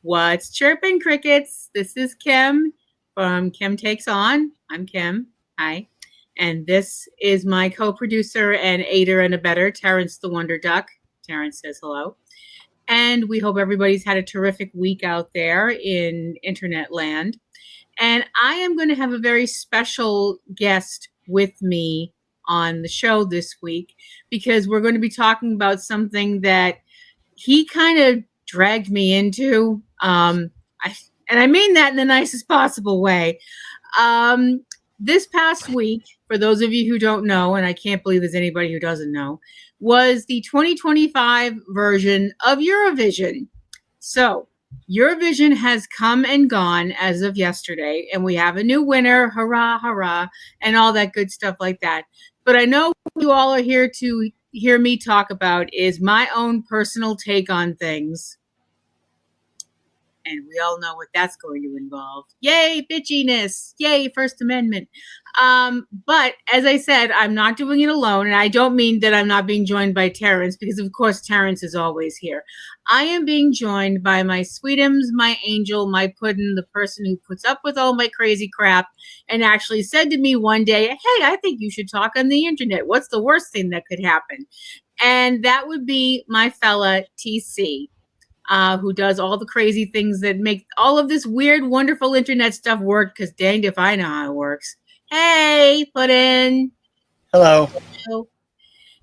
What's chirping, crickets? This is Kim from Kim Takes On. I'm Kim. Hi. And this is my co-producer and aider and abetter, Terrence the Wonder Duck. Terrence says hello. And we hope everybody's had a terrific week out there in internet land. And I am going to have a very special guest with me on the show this week because we're going to be talking about something that he kind of dragged me into. And I mean that in the nicest possible way. This past week, for those of you who don't know, and I can't believe there's anybody who doesn't know, was the 2025 version of Eurovision. So Eurovision has come and gone as of yesterday, and we have a new winner, hurrah, hurrah, and all that good stuff like that. But I know what you all are here to hear me talk about is my own personal take on things. And we all know what that's going to involve. Yay, bitchiness. Yay, First Amendment. But as I said, I'm not doing it alone. And I don't mean that I'm not being joined by Terrence, because of course Terrence is always here. I am being joined by my sweetums, my angel, my puddin', the person who puts up with all my crazy crap and actually said to me one day, hey, I think you should talk on the internet. What's the worst thing that could happen? And that would be my fella, TC. Who does all the crazy things that make all of this weird, wonderful internet stuff work, because danged if I know how it works. Hey, Puddin'. Hello.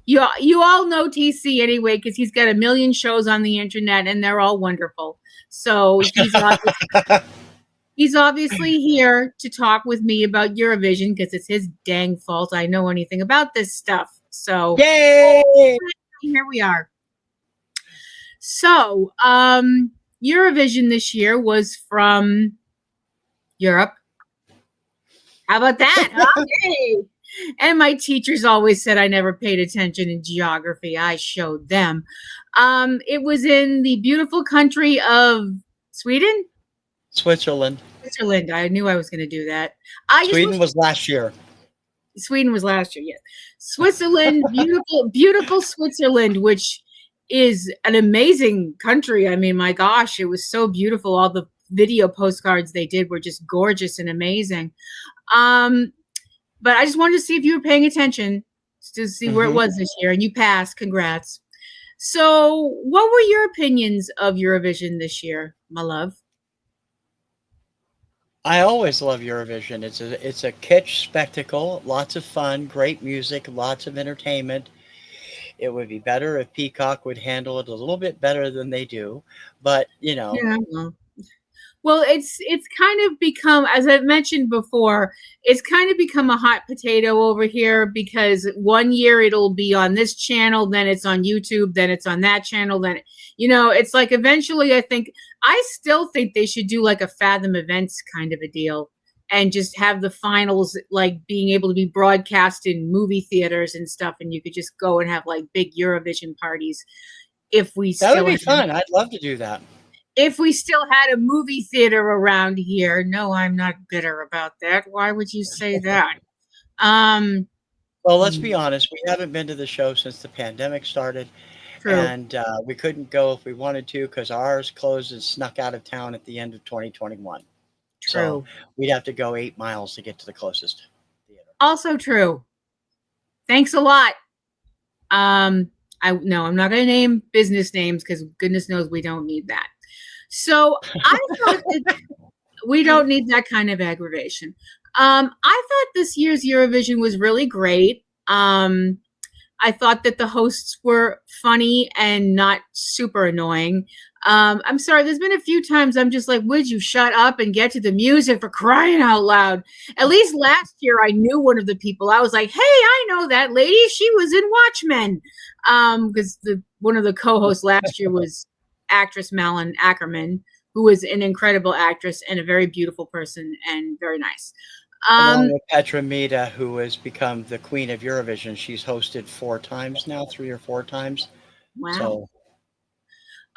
You all know TC anyway, because he's got a million shows on the internet, and they're all wonderful. So he's obviously here to talk with me about Eurovision, because it's his dang fault I know anything about this stuff. So yay! Here we are. So, Eurovision this year was from Europe. How about that? Huh? Hey. And my teachers always said I never paid attention in geography. I showed them. It was in the beautiful country of Sweden? Switzerland. Switzerland. I knew I was going to do that. Sweden was last year. Sweden was last year, yes. Switzerland, beautiful, beautiful Switzerland, which is an amazing country. I mean, my gosh, it was so beautiful. All the video postcards they did were just gorgeous and amazing. But I just wanted to see if you were paying attention to see where it was this year, and you passed. Congrats. So what were your opinions of Eurovision this year, my love? I always love Eurovision. It's a kitsch spectacle, lots of fun, great music, lots of entertainment. It would be better if Peacock would handle it a little bit better than they do, but you know. Yeah. Well, it's kind of become, as I've mentioned before, it's kind of become a hot potato over here, because one year it'll be on this channel, then it's on YouTube, then it's on that channel, then, it's like eventually I still think they should do like a Fathom Events kind of a deal, and just have the finals like being able to be broadcast in movie theaters and stuff, and you could just go and have like big Eurovision parties. That would be fun. I'd love to do that. If we still had a movie theater around here. No, I'm not bitter about that. Why would you say that? Well, let's be honest. We haven't been to the show since the pandemic started. True. And we couldn't go if we wanted to, because ours closed and snuck out of town at the end of 2021. True. So we'd have to go 8 miles to get to the closest theater. Also true. Thanks a lot. I'm not going to name business names, because goodness knows we don't need that. So I thought that We don't need that kind of aggravation. I thought this year's Eurovision was really great. I thought that the hosts were funny and not super annoying. I'm sorry, there's been a few times I'm just like, would you shut up and get to the music, for crying out loud? At least last year I knew one of the people. I was like, hey, I know that lady. She was in Watchmen. Because one of the co-hosts last year was actress Malin Ackerman, who was an incredible actress and a very beautiful person and very nice. Along with Petra Mita, who has become the queen of Eurovision. She's hosted 4 times now, 3 or 4 times. Wow. So,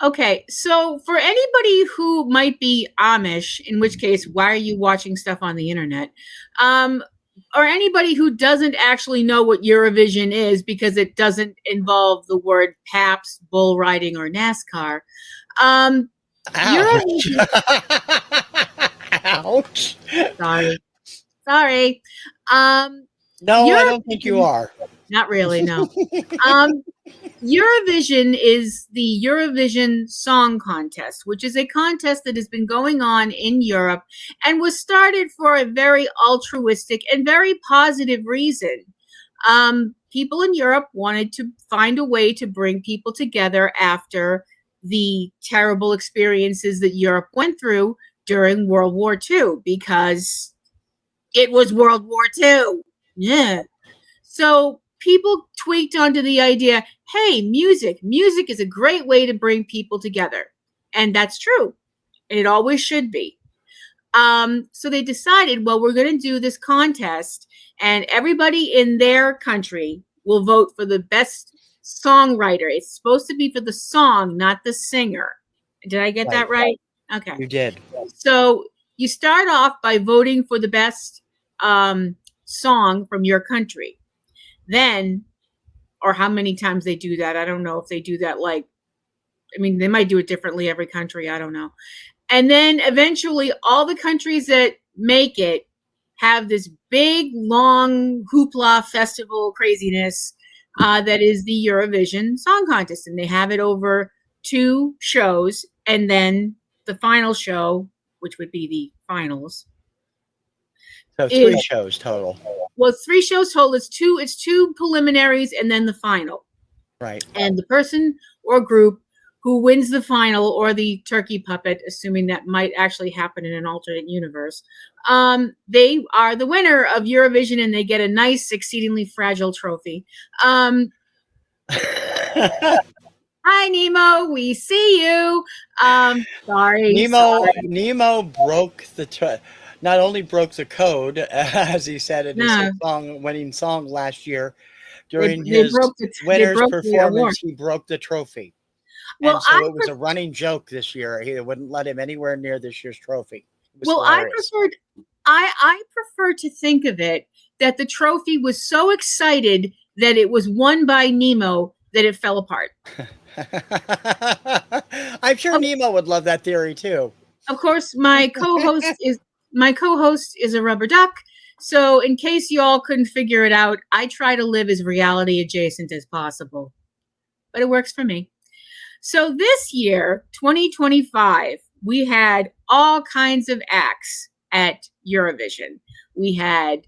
okay, so for anybody who might be Amish, in which case, why are you watching stuff on the internet? Or anybody who doesn't actually know what Eurovision is because it doesn't involve the word Paps, bull riding, or NASCAR. ouch. Ouch. Sorry. No, I don't think you are. Not really, no. Eurovision is the Eurovision Song Contest, which is a contest that has been going on in Europe and was started for a very altruistic and very positive reason. People in Europe wanted to find a way to bring people together after the terrible experiences that Europe went through during World War II, because it was World War II. Yeah. So people tweaked onto the idea, hey, music is a great way to bring people together. And that's true. It always should be. So they decided, well, we're going to do this contest, and everybody in their country will vote for the best songwriter. It's supposed to be for the song, not the singer. Did I get that right? Okay. You did. So you start off by voting for the best song from your country. Then, or how many times they do that, I don't know if they do that they might do it differently every country, I don't know. And then eventually all the countries that make it have this big, long hoopla festival craziness that is the Eurovision Song Contest. And they have it over 2 shows, and then the final show, which would be the finals. So 3 shows total. Well, it's 3 shows total. It's two preliminaries and then the final. Right. And the person or group who wins the final, or the turkey puppet, assuming that might actually happen in an alternate universe, they are the winner of Eurovision, and they get a nice, exceedingly fragile trophy. Hi, Nemo. We see you. Sorry. Nemo broke not only broke the code, as he said in his winning song last year, during his winner's performance, he broke the trophy. Well, and so it was a running joke this year. He wouldn't let him anywhere near this year's trophy. Well, hilarious. I prefer to think of it that the trophy was so excited that it was won by Nemo that it fell apart. I'm sure Nemo would love that theory too. Of course, my co-host is a rubber duck. So in case you all couldn't figure it out, I try to live as reality adjacent as possible. But it works for me. So this year, 2025, we had all kinds of acts at Eurovision. We had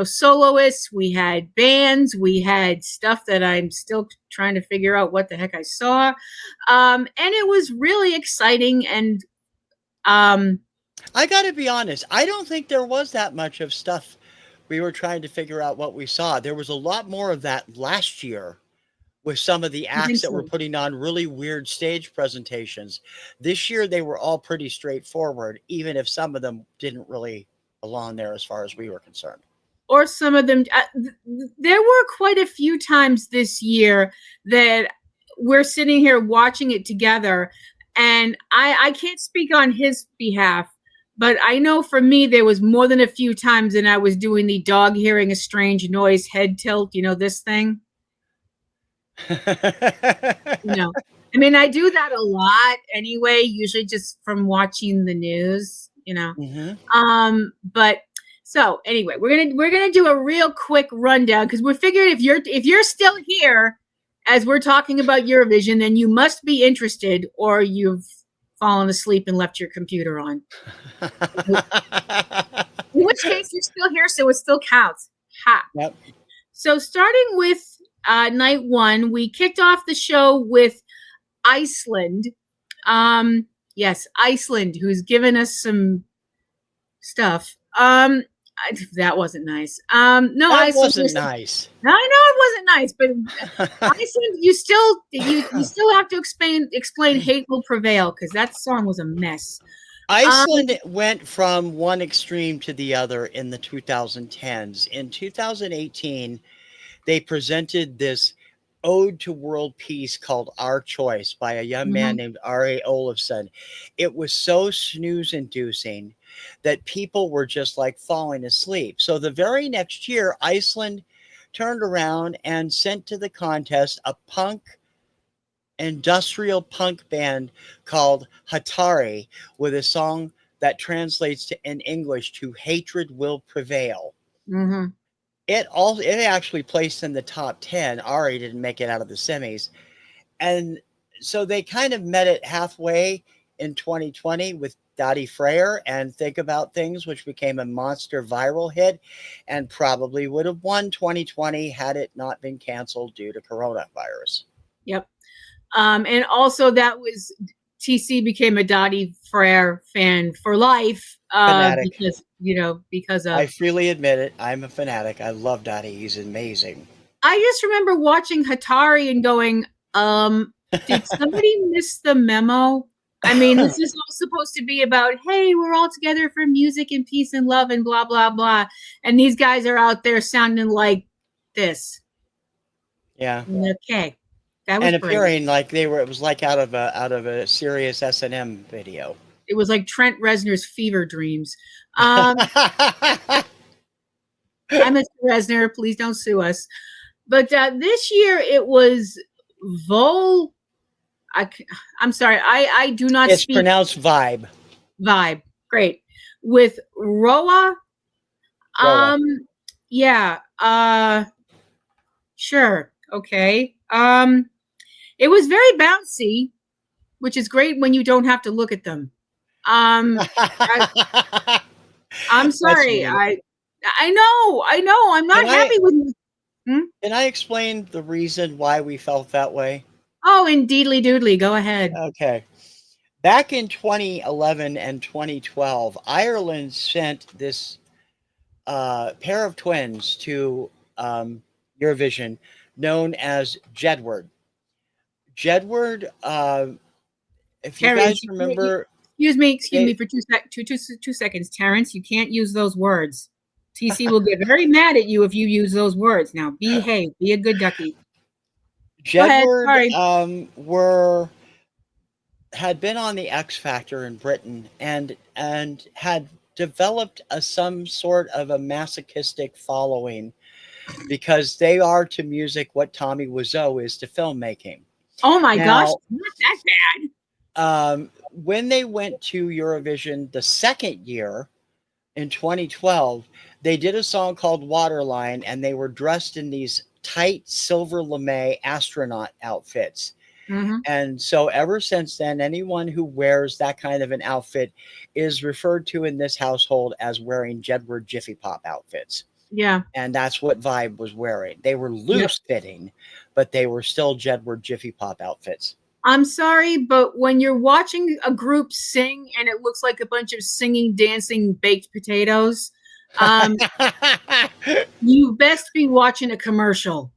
soloists, we had bands, we had stuff that I'm still trying to figure out what the heck I saw. And it was really exciting. And I got to be honest, I don't think there was that much of stuff we were trying to figure out what we saw. There was a lot more of that last year with some of the acts that were putting on really weird stage presentations. This year, they were all pretty straightforward, even if some of them didn't really belong there as far as we were concerned. Or some of them, there were quite a few times this year that we're sitting here watching it together, and I can't speak on his behalf, but I know for me, there was more than a few times and I was doing the dog hearing a strange noise, head tilt, this thing. I do that a lot anyway, usually just from watching the news, Mm-hmm. But so anyway, we're gonna do a real quick rundown, because we're figuring if you're still here as we're talking about Eurovision, then you must be interested, or you've fallen asleep and left your computer on. In which case, you're still here, so it still counts. Ha. Yep. So starting with night one, we kicked off the show with Iceland. Yes, Iceland, who's given us some stuff. That wasn't nice. No, That Iceland wasn't nice. I know it wasn't nice, but Iceland, you still have to explain "Hate Will Prevail" because that song was a mess. Iceland went from one extreme to the other in the 2010s. In 2018, they presented this ode to world peace called Our Choice by a young man named R.A. Olafsson. It was so snooze inducing that people were just like falling asleep. So the very next year, Iceland turned around and sent to the contest a industrial punk band called Hatari with a song that translates to in English to "Hatred Will Prevail." Mm-hmm. It actually placed in the top 10. Ari didn't make it out of the semis. And so they kind of met it halfway in 2020 with Dottie Freyer and Think About Things, which became a monster viral hit and probably would have won 2020 had it not been canceled due to coronavirus. Yep. And also that was TC became a Dottie Freyer fan for life because of I freely admit it. I'm a fanatic. I love Dottie. He's amazing. I just remember watching Hatari and going, did somebody miss the memo? I mean, this is all supposed to be about, hey, we're all together for music and peace and love and blah, blah, blah. And these guys are out there sounding like this. Yeah. Okay. That was and great. appearing like it was like out of a serious S&M video. It was like Trent Reznor's Fever Dreams. I'm Mr. Reznor. Please don't sue us. But this year it was I'm sorry. I do not it's speak. It's pronounced vibe. Vibe. Great. With Roa. Yeah. Sure. Okay. It was very bouncy, which is great when you don't have to look at them. I'm sorry. I know. I'm not happy with you. Can I explain the reason why we felt that way? Oh, indeedly doodly. Go ahead. Okay. Back in 2011 and 2012, Ireland sent this pair of twins to Eurovision known as Jedward. Jedward, if you guys remember... Excuse me for two seconds. Terrence, you can't use those words. TC will get very mad at you if you use those words. Now, behave. Be a good ducky. Jedward had been on the X Factor in Britain and had developed some sort of a masochistic following because they are to music what Tommy Wiseau is to filmmaking. Oh my gosh, not that bad. When they went to Eurovision the second year in 2012, they did a song called Waterline, and they were dressed in these tight silver lame astronaut outfits. Mm-hmm. And so ever since then, anyone who wears that kind of an outfit is referred to in this household as wearing Jedward Jiffy Pop outfits. Yeah. And that's what Vibe was wearing. They were loose fitting, but they were still Jedward Jiffy Pop outfits. I'm sorry, but when you're watching a group sing and it looks like a bunch of singing, dancing, baked potatoes, you best be watching a commercial.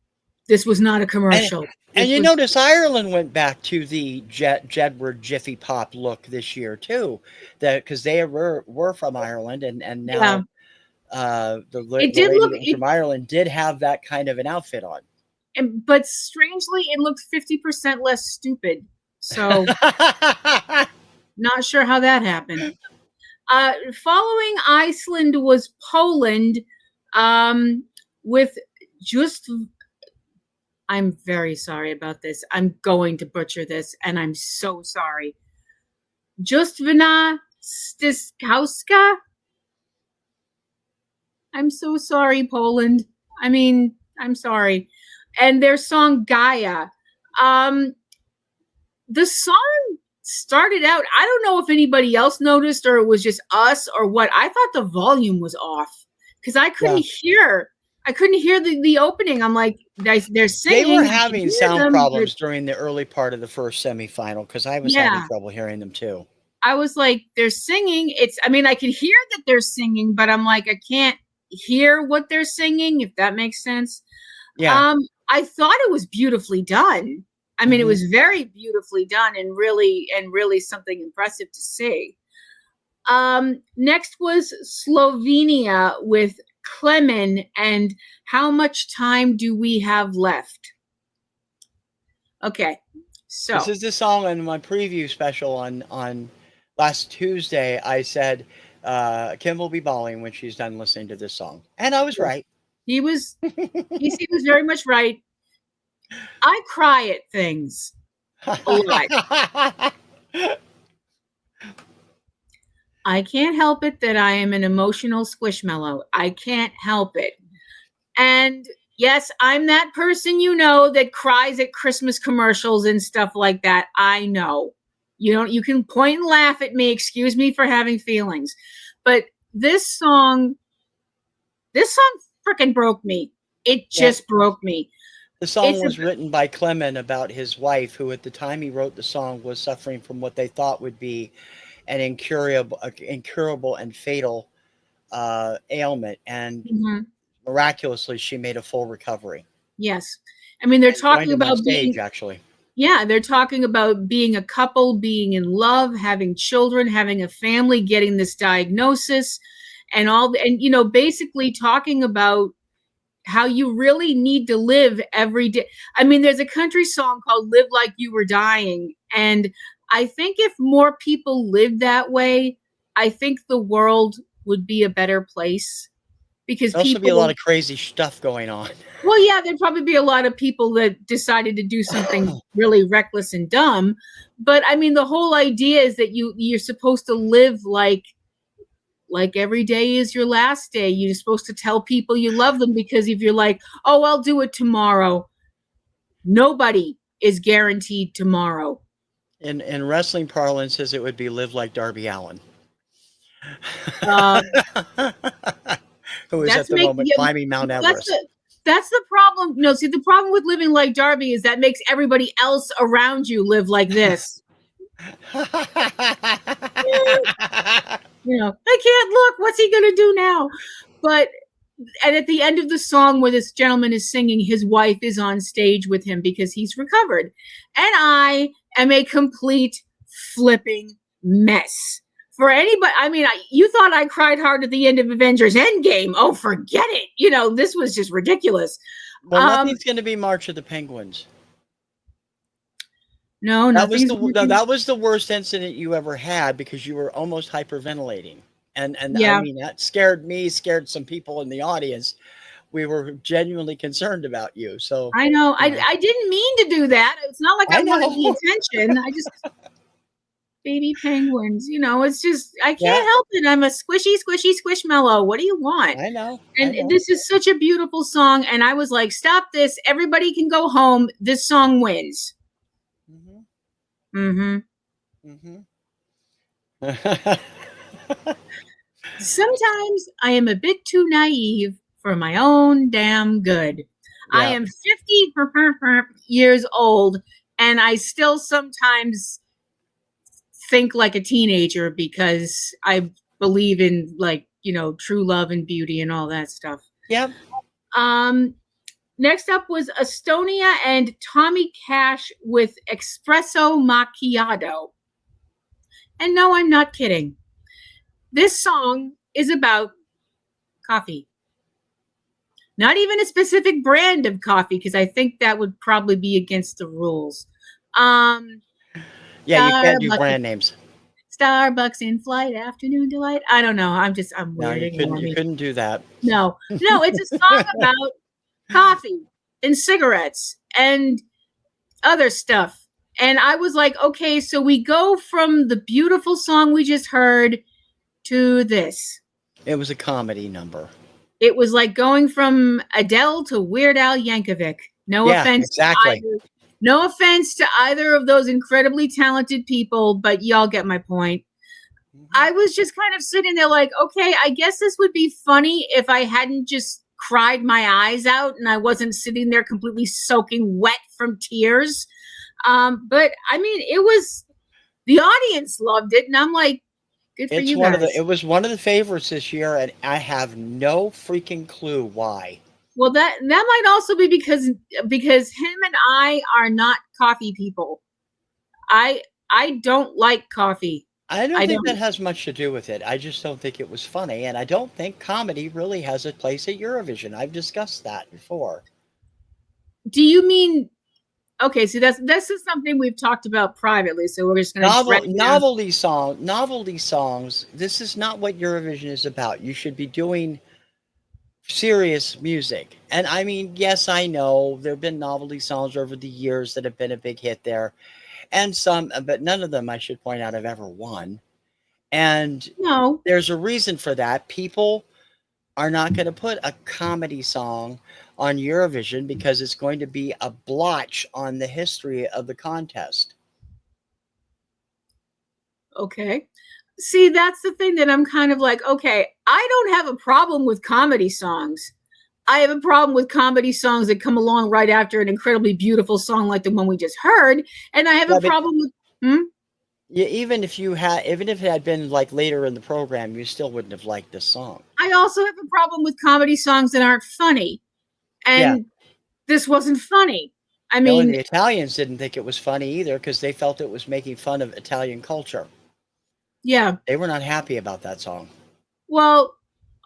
This was not a commercial. And you notice Ireland went back to the Jedward Jiffy Pop look this year too, because they were from Ireland, and now the lady from Ireland did have that kind of an outfit on. But strangely, it looked 50% less stupid. So, not sure how that happened. Following Iceland was Poland, with just. I'm very sorry about this. I'm going to butcher this, and I'm so sorry. Justvina Stiskowska. I'm so sorry, Poland. I mean, I'm sorry. And their song Gaia. The song started out, I don't know if anybody else noticed or it was just us or what. I thought the volume was off because I couldn't hear. I couldn't hear the opening. I'm like, they're singing. They were I can having hear sound them, problems during the early part of the first semifinal because I was having yeah. trouble hearing them too. I was like, they're singing. I mean, I can hear that they're singing, but I'm like, I can't hear what they're singing, if that makes sense. Yeah. I thought it was beautifully done. I mean, it was very beautifully done and really something impressive to see. Next was Slovenia with Klemen and How Much Time Do We Have Left? Okay. So this is the song on my preview special on last Tuesday. I said Kim will be bawling when she's done listening to this song, and I was right. He was very much right. I cry at things a lot. I can't help it that I am an emotional squishmallow. I can't help it. And yes, I'm that person, that cries at Christmas commercials and stuff like that. I know. You can point and laugh at me, excuse me for having feelings. But this song freaking broke me. It just broke me. The song was written by Clement about his wife, who at the time he wrote the song was suffering from what they thought would be an incurable and fatal ailment. And miraculously, she made a full recovery. Yes. I mean, they're talking about stage, actually. Yeah, they're talking about being a couple, being in love, having children, having a family, getting this diagnosis, and basically talking about how you really need to live every day. I mean, there's a country song called Live Like You Were Dying. And I think if more people lived that way, I think the world would be a better place. Because there'd also be a lot of crazy stuff going on. Well, yeah, there'd probably be a lot of people that decided to do something really reckless and dumb. But I mean, the whole idea is that you're supposed to live like every day is your last day. You're supposed to tell people you love them, because if you're like, oh, I'll do it tomorrow, nobody is guaranteed tomorrow. In wrestling parlance, it would be live like Darby Allin. Who is at the moment climbing Mount Everest. That's the problem. No, see, the problem with living like Darby is that makes everybody else around you live like this. I can't look. What's he going to do now? And at the end of the song where this gentleman is singing, his wife is on stage with him because he's recovered. And I am a complete flipping mess. For anybody, I mean, you thought I cried hard at the end of Avengers Endgame. Oh, forget it. This was just ridiculous. Well, nothing's going to be March of the Penguins. No, that was the worst incident you ever had, because you were almost hyperventilating. And yeah. I mean, that scared me, scared some people in the audience. We were genuinely concerned about you. So I know. I didn't mean to do that. It's not like I wanted the attention. I just... Baby penguins, it's just, I can't help it. I'm a squishy squishmallow. What do you want? I know. This is such a beautiful song. And I was like, stop this. Everybody can go home. This song wins. Sometimes I am a bit too naive for my own damn good. Yep. I am 50 years old, and I still sometimes think like a teenager because I believe in true love and beauty and all that stuff. Yep. Next up was Estonia and Tommy Cash with Espresso Macchiato. And no, I'm not kidding. This song is about coffee. Not even a specific brand of coffee, because I think that would probably be against the rules. Yeah, you can't do brand names. Starbucks in flight, afternoon delight. I don't know. I'm weird. No, you couldn't do that. No, it's a song about coffee and cigarettes and other stuff. And I was like, okay, so we go from the beautiful song we just heard to this. It was a comedy number. It was like going from Adele to Weird Al Yankovic. No offense. Exactly. No offense to either of those incredibly talented people, but y'all get my point. I was just kind of sitting there like, okay, I guess this would be funny if I hadn't just cried my eyes out and I wasn't sitting there completely soaking wet from tears. But I mean, it was, the audience loved it, and I'm like, good for you guys. It was one of the favorites this year, and I have no freaking clue why. Well, that might also be because him and I are not coffee people. I don't like coffee. I don't think that has much to do with it. I just don't think it was funny, and I don't think comedy really has a place at Eurovision. I've discussed that before. Do you mean, okay, so this is something we've talked about privately, so we're just going to novelty songs. This is not what Eurovision is about. You should be doing serious music. And I mean, yes, I know there have been novelty songs over the years that have been a big hit there. And some, but none of them, I should point out, have ever won. And no, there's a reason for that. People are not going to put a comedy song on Eurovision because it's going to be a blotch on the history of the contest. Okay. See, that's the thing that I'm kind of like, okay, I don't have a problem with comedy songs. I have a problem with comedy songs that come along right after an incredibly beautiful song like the one we just heard. And I have a problem with, yeah, even if it had been like later in the program, you still wouldn't have liked this song. I also have a problem with comedy songs that aren't funny. And this wasn't funny. I mean, the Italians didn't think it was funny either because they felt it was making fun of Italian culture. Yeah. They were not happy about that song. Well,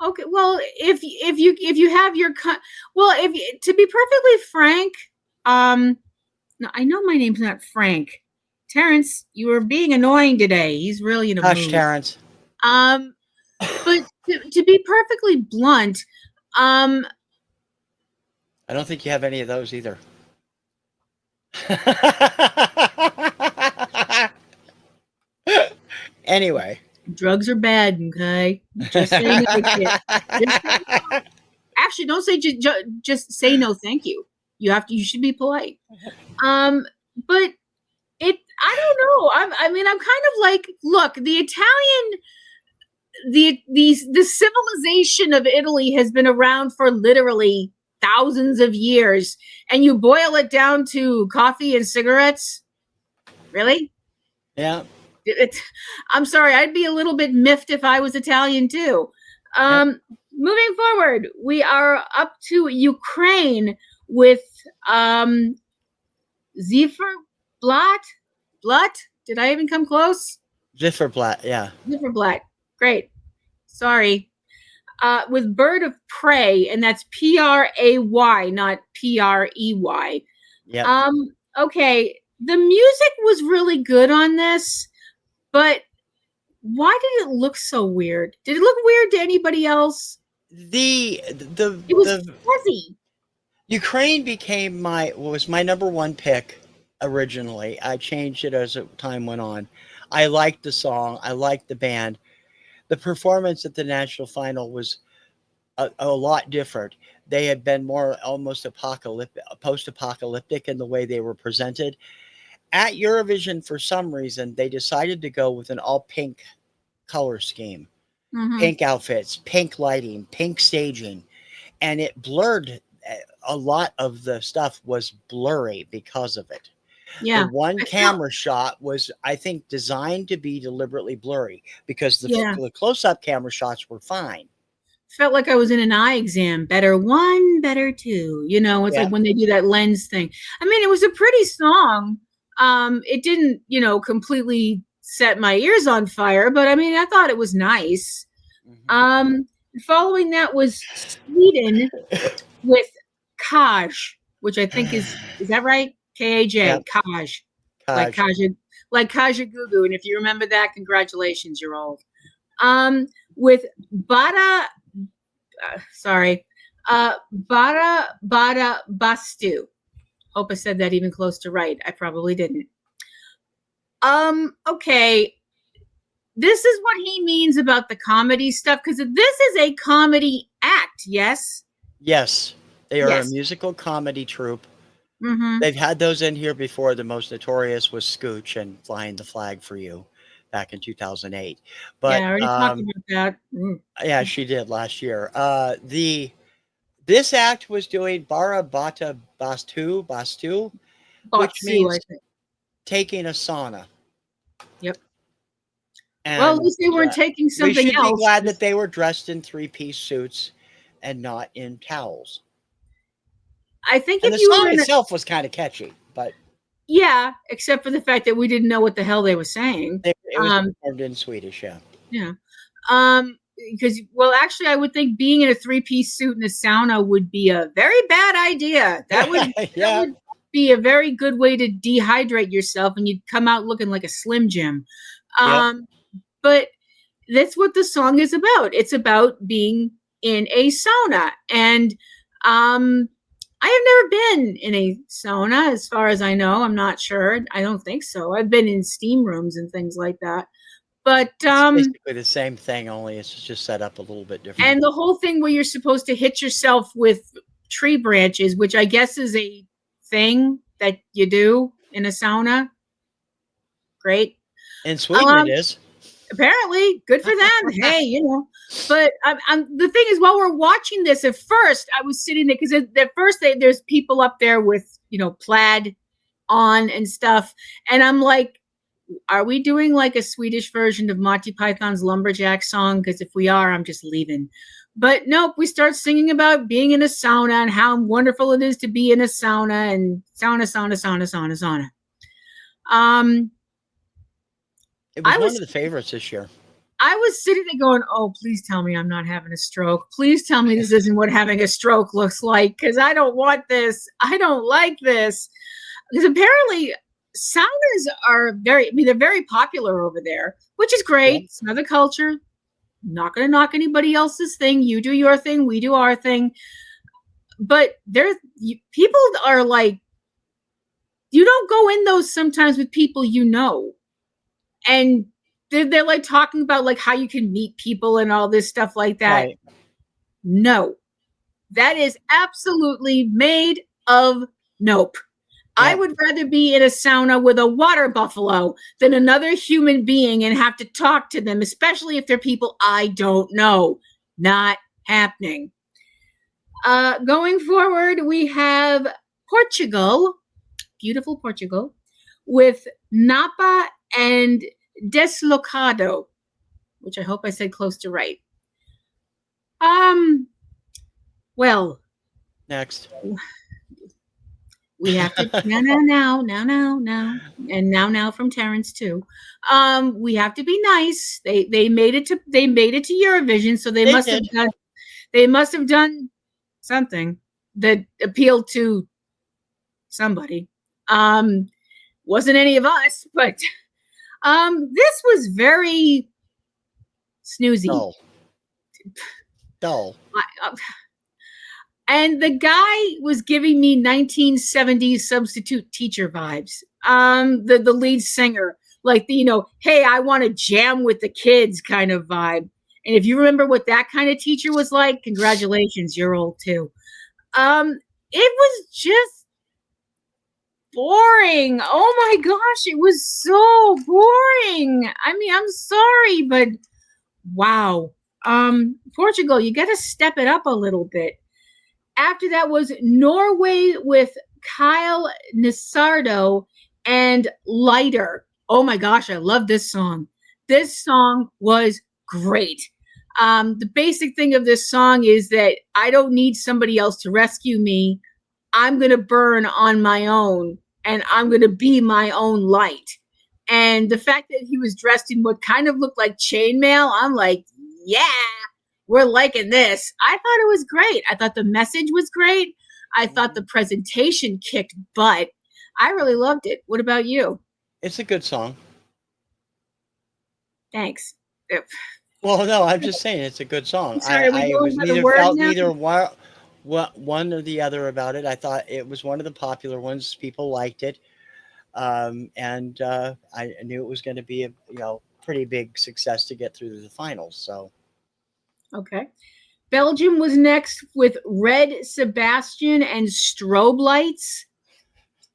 okay. Well, if you have your to be perfectly frank, no, I know my name's not Frank. Terrence, you were being annoying today. He's really in a Hush, mood. Terrence. But to be perfectly blunt, I don't think you have any of those either. Anyway, drugs are bad. Okay, just say no. Actually, don't say just say no. Thank you. You should be polite. But I don't know. I mean, I'm kind of like, look, the Italian, the civilization of Italy has been around for literally thousands of years, and you boil it down to coffee and cigarettes. Really? Yeah. I'm sorry, I'd be a little bit miffed if I was Italian too. Moving forward, we are up to Ukraine with Zifferblatt. Did I even come close? Zifferblatt, yeah. Zifferblatt. Great. Sorry. With Bird of Prey, and that's Pray, not Prey. Yeah. Okay. The music was really good on this, but why did it look so weird? Did it look weird to anybody else? It was fuzzy. Ukraine was my number one pick originally. I changed it as time went on. I liked the song. I liked the band. The performance at the national final was a lot different. They had been more almost post-apocalyptic in the way they were presented. At Eurovision, for some reason, they decided to go with an all-pink color scheme. Mm-hmm. Pink outfits, pink lighting, pink staging. And it blurred. A lot of the stuff was blurry because of it. Yeah. The one camera shot was, I think, designed to be deliberately blurry because the close-up camera shots were fine. Felt like I was in an eye exam. Better one, better two. You know, it's like when they do that lens thing. I mean, it was a pretty song. It didn't, completely set my ears on fire, but I mean, I thought it was nice. Mm-hmm. Following that was Sweden with Kaj, which I think is that right? Kaj, yep. Kaj. Like Kaja Gugu. And if you remember that, congratulations, you're old. With Bada Bastu. Hope I said that even close to right. I probably didn't. Okay. This is what he means about the comedy stuff, because this is a comedy act, yes? Yes. They are a musical comedy troupe. Mm-hmm. They've had those in here before. The most notorious was Scooch and Flying the Flag for You back in 2008. Yeah, But, I already talked about that. yeah, she did last year. This act was doing Bara Bata Bastu, which Botsu, I means think. taking a sauna. Yep. Well, at And, least they weren't taking we something should be else. glad that they were dressed in three-piece suits and not in towels. I think And if the you song were in a, itself was kinda catchy, but yeah, except for the fact that we didn't know what the hell they were saying. it was Um, performed in Swedish, yeah. yeah. Because well, actually, I would think being in a three-piece suit in a sauna would be a very bad idea. That Yeah, would be a very good way to dehydrate yourself, and you'd come out looking like a Slim Jim. yep. But that's what the song is about. It's about being in a sauna, and um, I have never been in a sauna, as far as I know. I'm not sure. I don't think so. I've been in steam rooms and things like that, but It's basically the same thing, only it's just set up a little bit different. and the whole thing where you're supposed to hit yourself with tree branches, which I guess is a thing that you do in a sauna. Great. In Sweden, it Um, is. Apparently, good for them. Hey, But the thing is, while we're watching this, at first I was sitting there because at first there's people up there with plaid on and stuff, and I'm like, are we doing like a Swedish version of Monty Python's Lumberjack song? Because if we are, I'm just leaving. But nope, we start singing about being in a sauna and how wonderful it is to be in a sauna and sauna. Um, It I was one was of the favorites this year. I was sitting there going, oh, please tell me I'm not having a stroke. Please tell me this isn't what having a stroke looks like, because I don't want this. I don't like this. Because apparently saunas are they're very popular over there, which is Yep. great. It's another culture. Not going to knock anybody else's thing. You do your thing. We do our thing. But people are like, you don't go in those sometimes with people and they're like talking about like how you can meet people and all this stuff like that. Right. No, that is absolutely made of nope. I Yep. would rather be in a sauna with a water buffalo than another human being and have to talk to them, especially if they're people I don't know. Not happening. Going forward, we have Portugal, beautiful Portugal, with Napa and Deslocado, which I hope I said close to right. Well, Next. we have to now, and now from Terrence too. We have to be nice. They made it to Eurovision, so they must have done something that appealed to somebody. Wasn't any of us, but this was very snoozy. Dull. And the guy was giving me 1970s substitute teacher vibes. The lead singer, like hey, I want to jam with the kids kind of vibe. And if you remember what that kind of teacher was like, congratulations, you're old too. It was just boring. Oh my gosh, it was so boring. I mean, I'm sorry, but wow. Portugal, you got to step it up a little bit. After that was Norway with Kyle Nisardo and Lighter. Oh my gosh, I love this song. This song was great. The basic thing of this song is that I don't need somebody else to rescue me. I'm going to burn on my own and I'm going to be my own light. And the fact that he was dressed in what kind of looked like chainmail, I'm like, yeah, we're liking this. I thought it was great. I thought the message was great. I thought the presentation kicked butt. I really loved it. What about you? It's a good song. Thanks. Well, no, I'm just saying it's a good song. Sorry, are we I going was by the neither word felt now? neither one or the other about it. I thought it was one of the popular ones. People liked it, and I knew it was going to be a pretty big success to get through to the finals. So Okay. Belgium was next with Red Sebastian and Strobe Lights.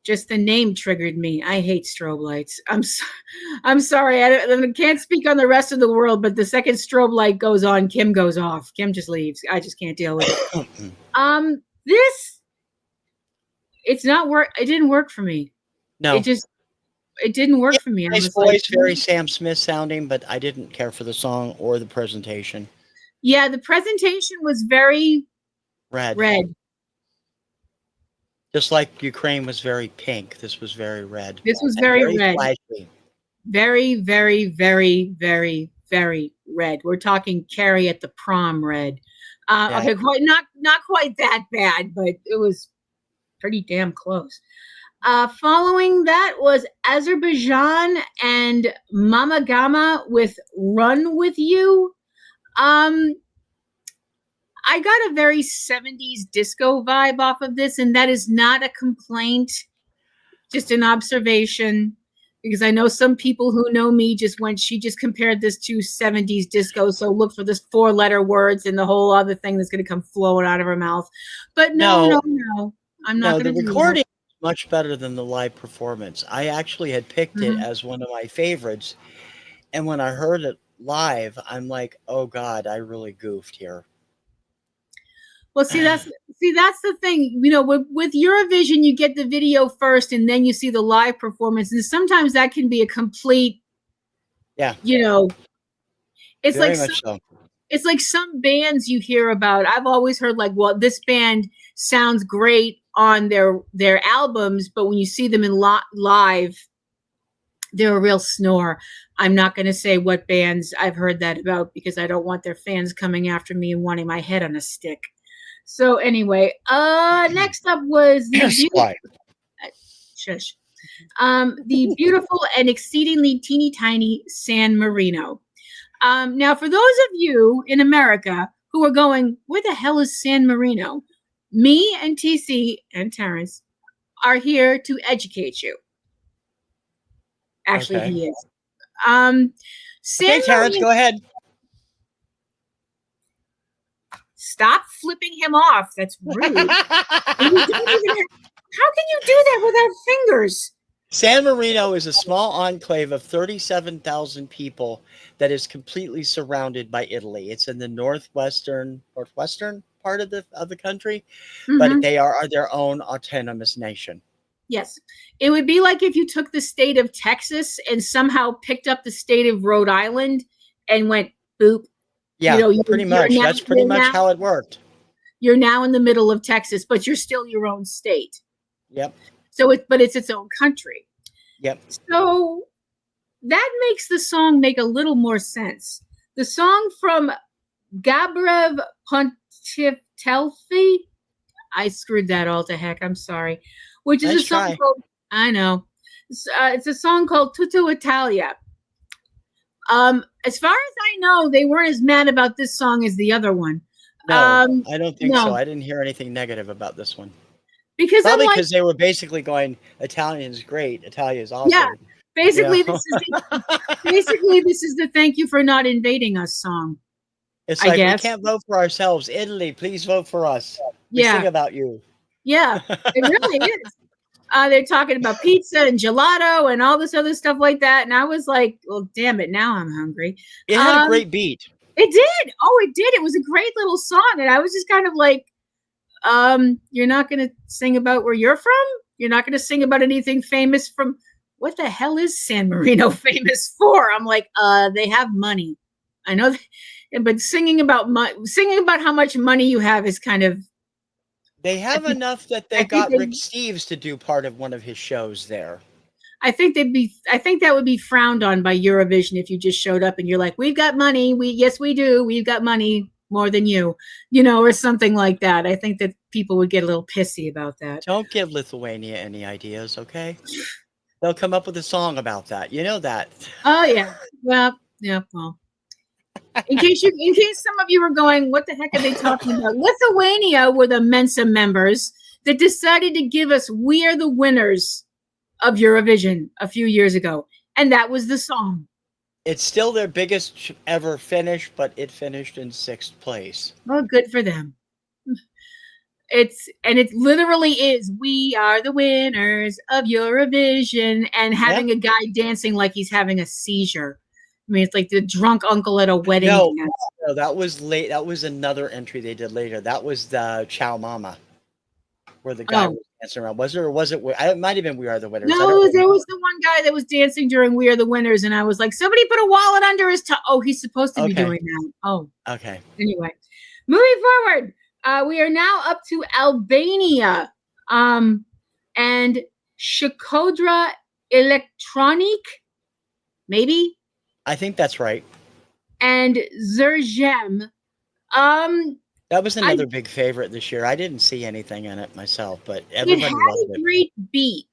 Just the name triggered me. I hate strobe lights. I'm sorry. I can't speak on the rest of the world, but the second strobe light goes on, Kim goes off. Kim just leaves. I just can't deal with it. This, it's not work. It didn't work for me. No. It didn't work Yeah, for me. I nice was voice, like, very Sam Smith sounding, but I didn't care for the song or the presentation. yeah, the presentation was very red. Just like Ukraine was very pink, this was very red. This was very red. Flashy. Very, very, very, very, very red. We're talking Carrie at the prom red. Yeah. Okay, not quite that bad, but it was pretty damn close. Following that was Azerbaijan and Mama Gama with Run With You. I got a very 70s disco vibe off of this, and that is not a complaint, just an observation, because I know some people who know me she just compared this to 70s disco, so look for this 4-letter words and the whole other thing that's going to come flowing out of her mouth. But no, I'm not going to do that. The recording is much better than the live performance. I actually had picked it as one of my favorites, and when I heard it live, I'm like, oh God, I really goofed here. Well, see, that's the thing. You know, with Eurovision, you get the video first, and then you see the live performance, and sometimes that can be a complete. Yeah. You know, it's very much so. It's like some bands you hear about. I've always heard like, well, this band sounds great on their albums, but when you see them in live, they're a real snore. I'm not going to say what bands I've heard that about because I don't want their fans coming after me and wanting my head on a stick. So anyway, next up was the the beautiful and exceedingly teeny tiny San Marino. Now, for those of you in America who are going, where the hell is San Marino? Me and TC and Terrence are here to educate you. Actually, okay. He is. Okay, Terrence, go ahead. Stop flipping him off. That's rude. How can you do that without fingers? San Marino is a small enclave of 37,000 people that is completely surrounded by Italy. It's in the northwestern part of the country, but they are their own autonomous nation. Yes. It would be like if you took the state of Texas and somehow picked up the state of Rhode Island and went boop. Yeah, you know, pretty much. That's pretty much how it worked. You're now in the middle of Texas, but you're still your own state. Yep. So it's its own country. Yep. So that makes the song make a little more sense. The song from Gabrev Pontiftelfi, I screwed that all to heck. I'm sorry. Which is a song called, I know. It's a song called Tutto Italia. As far as I know, they weren't as mad about this song as the other one. No, I don't think so. I didn't hear anything negative about this one. Because probably because they were basically going, Italian is great, Italia is awesome. Yeah, basically, this is the thank you for not invading us song. It's like, we can't vote for ourselves. Italy, please vote for us. We sing about you. Yeah, it really is. They're talking about pizza and gelato and all this other stuff like that. And I was like, well, damn it, now I'm hungry. It had a great beat. It did. Oh, it did. It was a great little song. And I was just kind of like, you're not going to sing about where you're from? You're not going to sing about anything famous from, what the hell is San Marino famous for? I'm like, they have money. I know, but singing about how much money you have is kind of. They have enough that they got Rick Steves to do part of one of his shows there. I think that would be frowned on by Eurovision if you just showed up and you're like, we've got money. Yes, we do. We've got money more than you, or something like that. I think that people would get a little pissy about that. Don't give Lithuania any ideas, okay? They'll come up with a song about that. You know that. Oh yeah. Well, yeah. Well, in case some of you were going, what the heck are they talking about? Lithuania were the Mensa members that decided to give us "We Are the Winners" of Eurovision a few years ago, and that was the song. It's still their biggest ever finish, but it finished in 6th place. Well, good for them. it literally is, we are the winners of Eurovision, and having a guy dancing like he's having a seizure. I mean, it's like the drunk uncle at a wedding No, dance. no, that was late. That was another entry they did later. That was the Ciao Mama, where the guy Oh, was dancing around. Was it, or was it? It might have been We Are the Winners. I don't no, there remember. was the one guy that was dancing during We Are the Winners, and I was like, somebody put a wallet under his tongue. Oh, he's supposed to be Okay. doing that. Oh, Okay. anyway. Moving forward, we are now up to Albania, and Shakodra Electronic, maybe, I think that's right. and Zerjem. That was another big favorite this year. I didn't see anything in it myself, but It everybody had loved a it. great beat.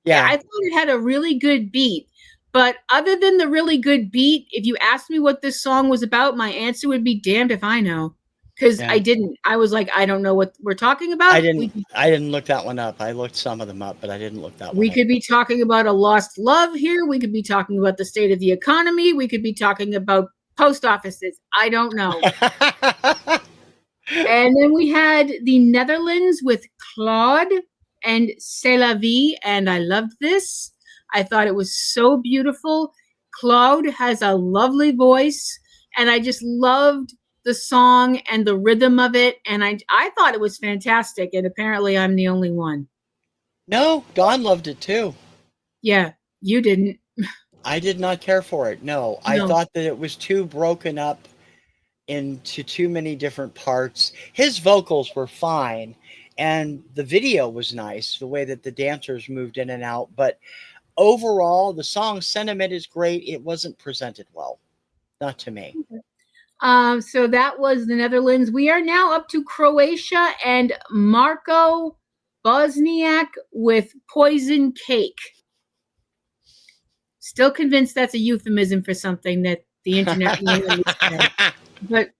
Yeah. I thought it had a really good beat. But other than the really good beat, if you asked me what this song was about, my answer would be damned if I know. Because I didn't. I was like, I don't know what we're talking about. I didn't look that one up. I looked some of them up, but I didn't look that one We up. could be talking about a lost love here. We could be talking about the state of the economy. We could be talking about post offices. I don't know. And then we had the Netherlands with Claude and C'est la vie, and I loved this. I thought it was so beautiful. Claude has a lovely voice, and I just loved the song and the rhythm of it, and I thought it was fantastic, and apparently I'm the only one. No, Dawn loved it too. Yeah, you didn't. I did not care for it. No, I thought that it was too broken up into too many different parts. His vocals were fine, and the video was nice, the way that the dancers moved in and out. But overall, the song sentiment is great. It wasn't presented well, not to me. So that was the Netherlands. We are now up to Croatia and Marko Bosniak with Poison Cake. Still convinced that's a euphemism for something that the internet would say. But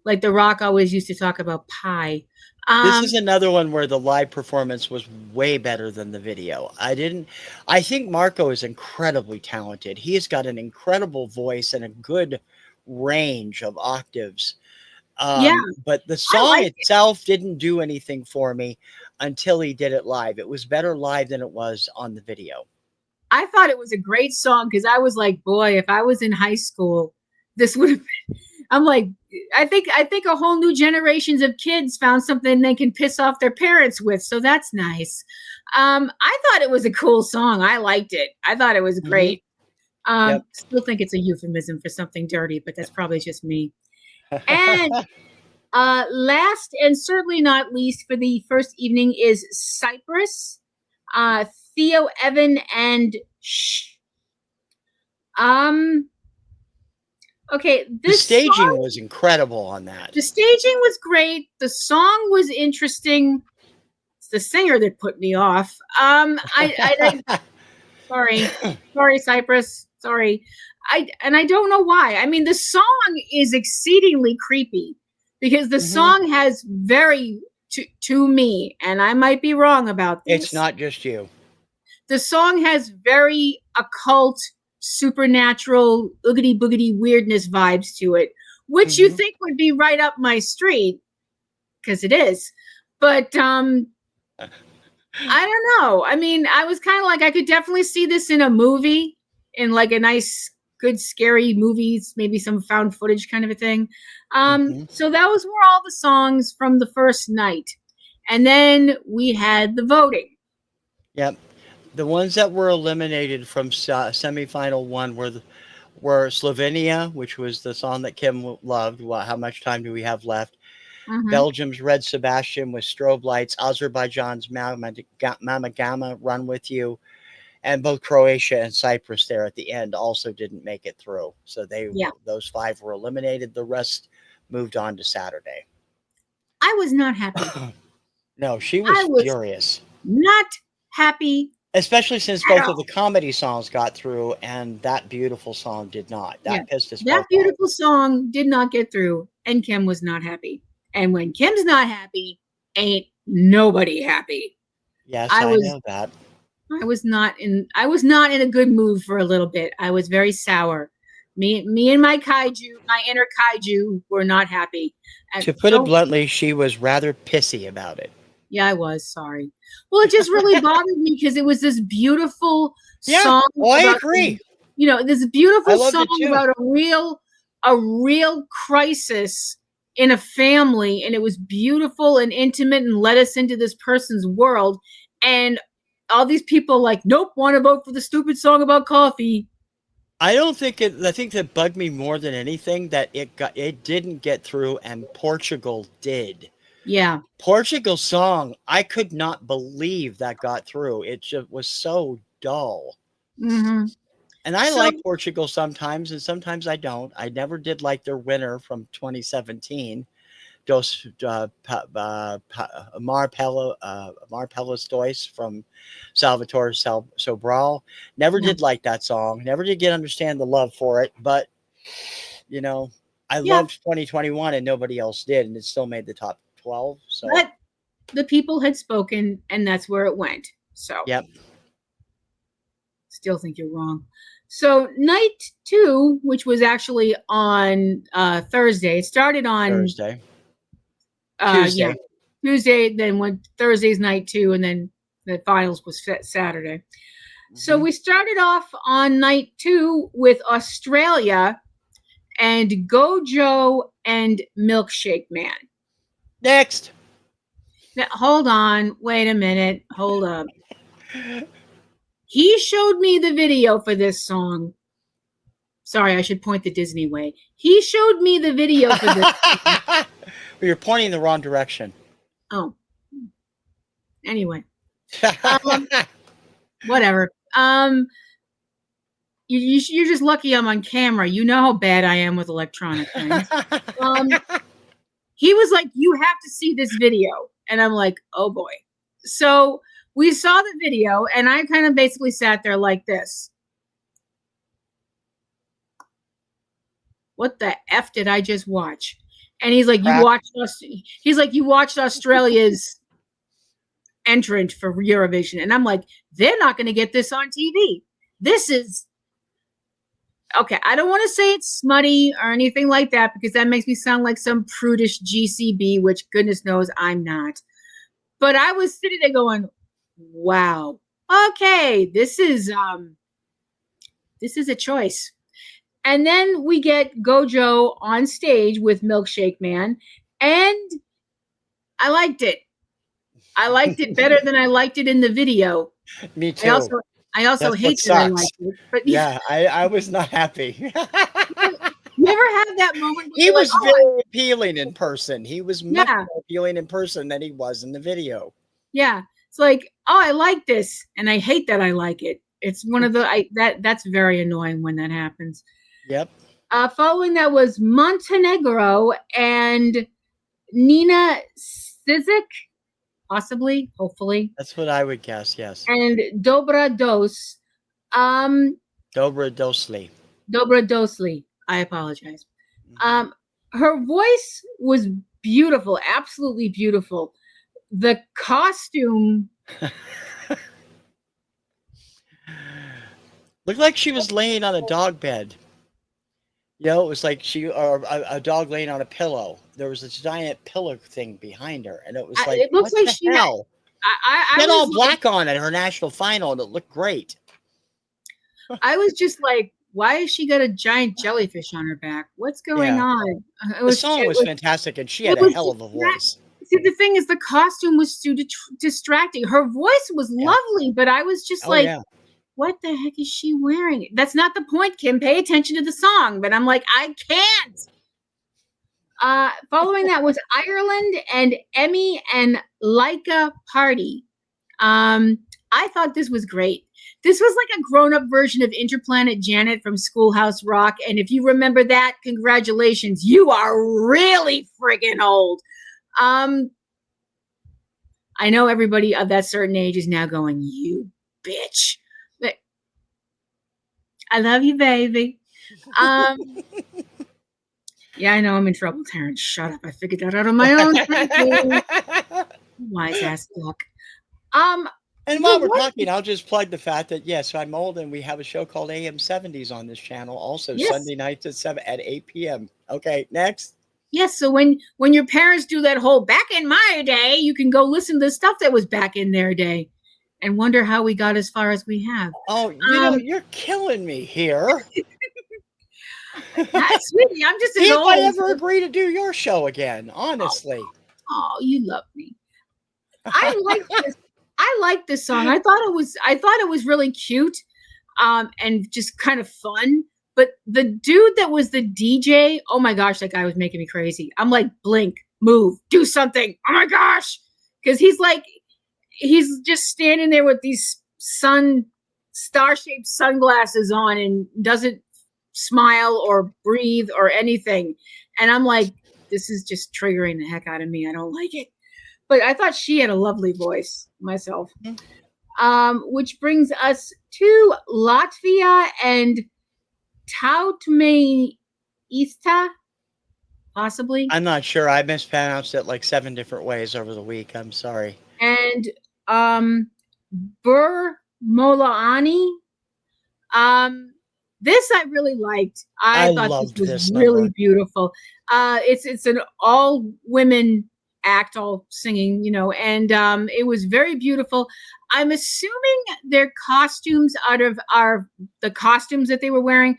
like The Rock always used to talk about pie. This is another one where the live performance was way better than the video. I think Marco is incredibly talented. He has got an incredible voice and a good range of octaves. But the song itself didn't do anything for me until he did it live. It was better live than it was on the video. I thought it was a great song because I was like, boy, if I was in high school, this would have been. I'm like, I think a whole new generations of kids found something they can piss off their parents with. So that's nice. I thought it was a cool song. I liked it. I thought it was great. Still think it's a euphemism for something dirty, but that's probably just me. And last and certainly not least for the first evening is Cyprus, Theo Evan and okay, the staging was incredible on that. The staging was great. The song was interesting. It's the singer that put me off. Sorry, Cyprus. Sorry. I don't know why. I mean, the song is exceedingly creepy because the song has very, to me, and I might be wrong about this. It's not just you. The song has very occult, supernatural, oogity boogity weirdness vibes to it, which you think would be right up my street, because it is. But I don't know. I mean, I was kind of like, I could definitely see this in a movie, in like a nice, good, scary movies, maybe some found footage kind of a thing. So those were all the songs from the first night. And then we had the voting. Yep. The ones that were eliminated from semifinal one were Slovenia, which was the song that Kim loved. How much time do we have left? Belgium's Red Sebastian with Strobe Lights, Azerbaijan's Mama Gamma, Run With You, and both Croatia and Cyprus there at the end also didn't make it through. So those 5 were eliminated. The rest moved on to Saturday. I was not happy. No, she was furious. Not happy. Especially since both of the comedy songs got through and That Beautiful Song did not. That pissed us both off. That Beautiful Song did not get through, and Kim was not happy. And when Kim's not happy, ain't nobody happy. Yes, I know that. I was not in a good mood for a little bit. I was very sour Me and my kaiju, my inner kaiju, were not happy. And To put it so, bluntly, she was rather pissy about it. yeah, I was sorry. Well, it just really bothered me because it was this beautiful Yeah. song Oh, I about, agree. this I beautiful loved song it too. about a real crisis in a family, and it was beautiful and intimate and led us into this person's world. And all these people like, nope, want to vote for the stupid song about coffee. I don't think it. I think that bugged me more than anything that it didn't get through, and Portugal did. Yeah. Portugal's song, I could not believe that got through. It just was so dull. Mm-hmm. And I So like Portugal sometimes, and sometimes I don't. I never did like their winner from 2017, Dos Marpelos Dois from Salvatore Sobral. Never yeah, did like that song. Never did understand the love for it. But you know, I yeah. loved 2021, and nobody else did, and it still made the top 12. So, But the people had spoken, and that's where it went. So yep, still think you're wrong. So night 2, which was actually on Thursday, it started on Thursday, yeah, Tuesday. Tuesday, then went Thursday's night 2, and then the finals was Saturday. So Mhm. we started off on night 2 with Australia and Gojo and Milkshake Man. Next. Now, hold on, wait a minute, hold up. He showed me the video for this song. Sorry, I should point the Disney way. He showed me the video for this. You're pointing in the wrong direction. Oh, anyway, whatever. You're just lucky I'm on camera. You know how bad I am with electronic things. He was like, "You have to see this video," and I'm like, "Oh boy." So we saw the video, and I kind of basically sat there like this. What the F did I just watch? And he's like, you Crap. watched us. He's like, you watched Australia's entrant for Eurovision. And I'm like, they're not going to get this on TV. This is okay. I don't want to say it's smutty or anything like that because that makes me sound like some prudish GCB, which goodness knows I'm not. But I was sitting there going, wow, okay, this is a choice. And then we get Gojo on stage with Milkshake Man, and I liked it. I liked it better than I liked it in the video. Me too. I also That's what hate that I sucks. liked it. But Yeah, I was not happy. you ever have that moment where He you're was like, very appealing in person. He was much yeah, more appealing in person than he was in the video. yeah. It's like, oh, I like this, and I hate that I like it. It's one of the that's very annoying when that happens. Yep. Following that was Montenegro and Nina Sizik, possibly, hopefully, That's what I would guess, yes. and Dobra Dos. Dobra Dosli. Dobra Dosli. I apologize. Mhm. Her voice was beautiful, absolutely beautiful. The costume Looked like she was laying on a dog bed. You know, it was like a dog laying on a pillow. There was this giant pillow thing behind her, and it was like, it looks what like the she had. hell? She I had all was black on at her national final, and it looked great. I was just like, why has she got a giant jellyfish on her back? What's going Yeah. on? The song was fantastic, and she had a hell of a voice. See, the thing is, the costume was too distracting. Her voice was Yeah. lovely, but I was just Oh, like, yeah. what the heck is she wearing? That's not the point, Kim. Pay attention to the song. But I'm like, I can't. Following that was Ireland and Emmy and Leica Party. I thought this was great. This was like a grown-up version of Interplanet Janet from Schoolhouse Rock. And if you remember that, congratulations. You are really friggin' old. I know everybody of that certain age is now going, you bitch. But I love you, baby. Yeah, I know I'm in trouble, Terrence. Shut up. I figured that out on my own. Wise ass duck. And But while we're what? talking, I'll just plug the fact that yes, I'm old, and we have a show called AM 70s on this channel, also Yes. Sunday nights at 8 p.m. Okay, next. Yes. So when your parents do that whole back in my day, you can go listen to the stuff that was back in their day and wonder how we got as far as we have. Oh, Um, you're killing me here. Sweetie, I'm just See as if I old. ever agree to do your show again, Oh, honestly. oh, you love me. I like this. I like this song. I thought it was really cute, and just kind of fun. But the dude that was the DJ, oh my gosh, that guy was making me crazy. I'm like, blink, move, do something. Oh my gosh. Because he's just standing there with these star-shaped sunglasses on and doesn't smile or breathe or anything. And I'm like, this is just triggering the heck out of me. I don't like it. But I thought she had a lovely voice myself. Mhm. Which brings us to Latvia and Tautmeista, possibly, I'm not sure. I mispronounced it like 7 different ways over the week. I'm sorry. and Bur Molaani. Um, this I really liked. I I thought this loved was this really number. beautiful. It's an all women act, all singing, and it was very beautiful. I'm assuming their costumes the costumes that they were wearing.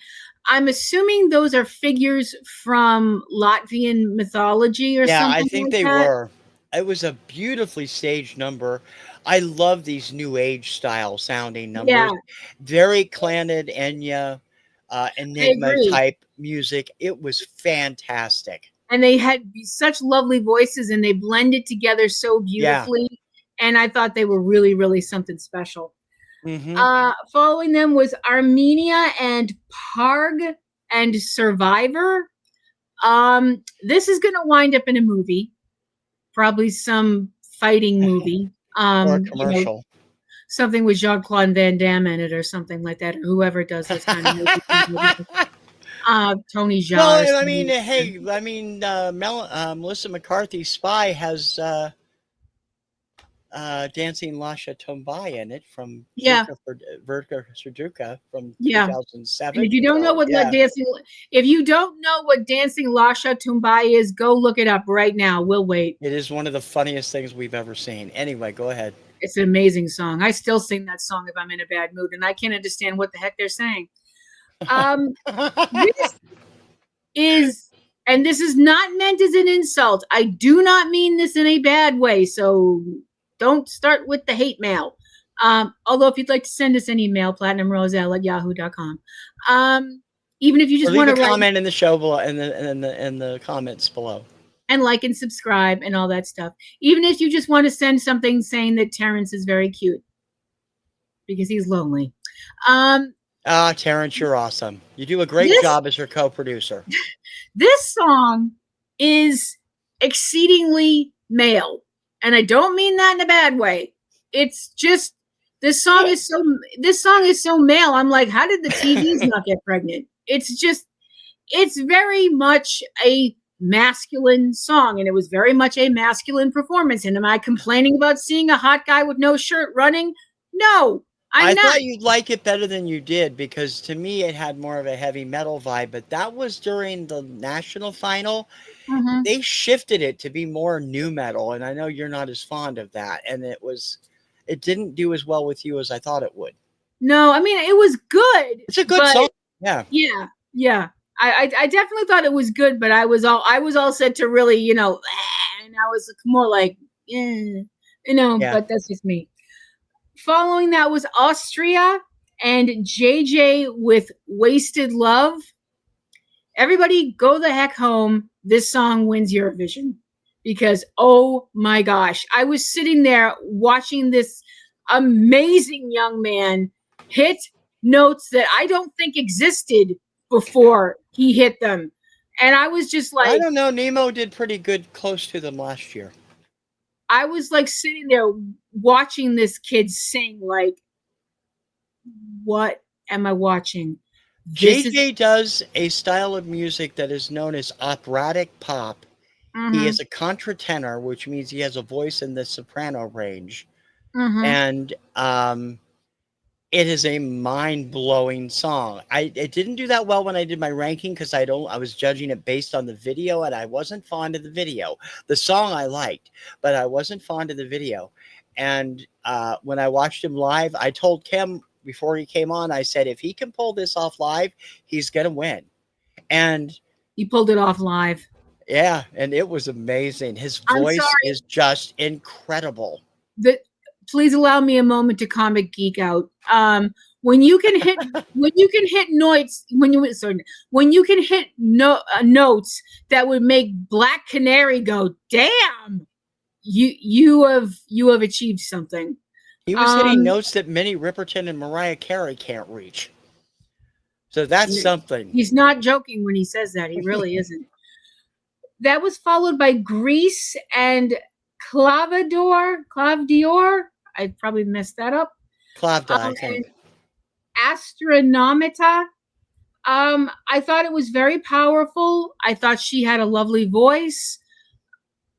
I'm assuming those are figures from Latvian mythology or Yeah, I something think like they that. were. It was a beautifully staged number. I love these new age style sounding Yeah, numbers. Very clanted Enya, I Enigma agree. type music. It was fantastic. And they had such lovely voices and they blended together so Yeah. beautifully. And I thought they were really, really something special. Hmm. Following them was Armenia and Parg and Survivor. This is going to wind up in a movie, probably some fighting movie. Or a You know, commercial. something with Jean-Claude Van Damme in it or something like that, or whoever does those kind of movies. Tony Jaa or Well, I mean, something. hey, I mean, Melissa McCarthy's Spy has Dancing Lasha Tombai in it from Yeah, Verka Serduka from yeah. And 2007. So, yeah. If you don't know what dancing Lasha Tumbai is, go look it up right now. We'll wait. It is one of the funniest things we've ever seen. Anyway, go ahead. It's an amazing song. I still sing that song if I'm in a bad mood, and I can't understand what the heck they're saying. Um, this is, and this is not meant as an insult. I do not mean this in a bad way, so don't start with the hate mail. Although if you'd like to send us an email, platinumroselle@yahoo.com. Even if you Or just leave want a to write comment in the show below, in the comments below. and like and subscribe and all that stuff. Even if you just want to send something saying that Terrence is very cute because he's lonely. Terrence, you're awesome. You do a great This job as your co-producer. this song is exceedingly male, and I don't mean that in a bad way. It's just this song is so male. I'm like, how did the TVs not get pregnant? It's very much a masculine song, and it was very much a masculine performance. And am I complaining about seeing a hot guy with no shirt running? No, I'm I not. thought you'd like it better than you did because to me it had more of a heavy metal vibe, but that was during the national final. Mhm. They shifted it to be more new metal, and I know you're not as fond of that, and it didn't do as well with you as I thought it would. No, I mean it was good, It's a good but song. Yeah. yeah, yeah. I definitely thought it was good, but I was all set to really, and I was more like, Yeah. but that's just me. Following that was Austria and JJ with Wasted Love. Everybody go the heck home. This song wins Eurovision because, oh my gosh, I was sitting there watching this amazing young man hit notes that I don't think existed before he hit them. And I was just I like, don't know, Nemo did pretty good close to them last year. I was like sitting there watching this kid sing, like, what am I watching? This is, JJ does a style of music that is known as operatic pop. He mhm, is a contratenor, which means he has a voice in the soprano range. and it is a mind-blowing song. It didn't do that well when I did my ranking because I was judging it based on the video, and I wasn't fond of the video. The song I liked, but I wasn't fond of the video. And when I watched him live, I told Kim before he came on, I said, if he can pull this off live, he's gonna win. And he pulled it off live. Yeah, and it was amazing. His voice is just incredible. Please allow me a moment to comic geek out. When you can hit notes notes that would make Black Canary go, damn, you have achieved something. He was hitting notes that Minnie Riperton and Mariah Carey can't reach. So that's something. He's not joking when he says that. He really isn't. That was followed by Grease and Clavdior. I probably messed that up. Clavda, I think. Astronomita. I thought it was very powerful. I thought she had a lovely voice.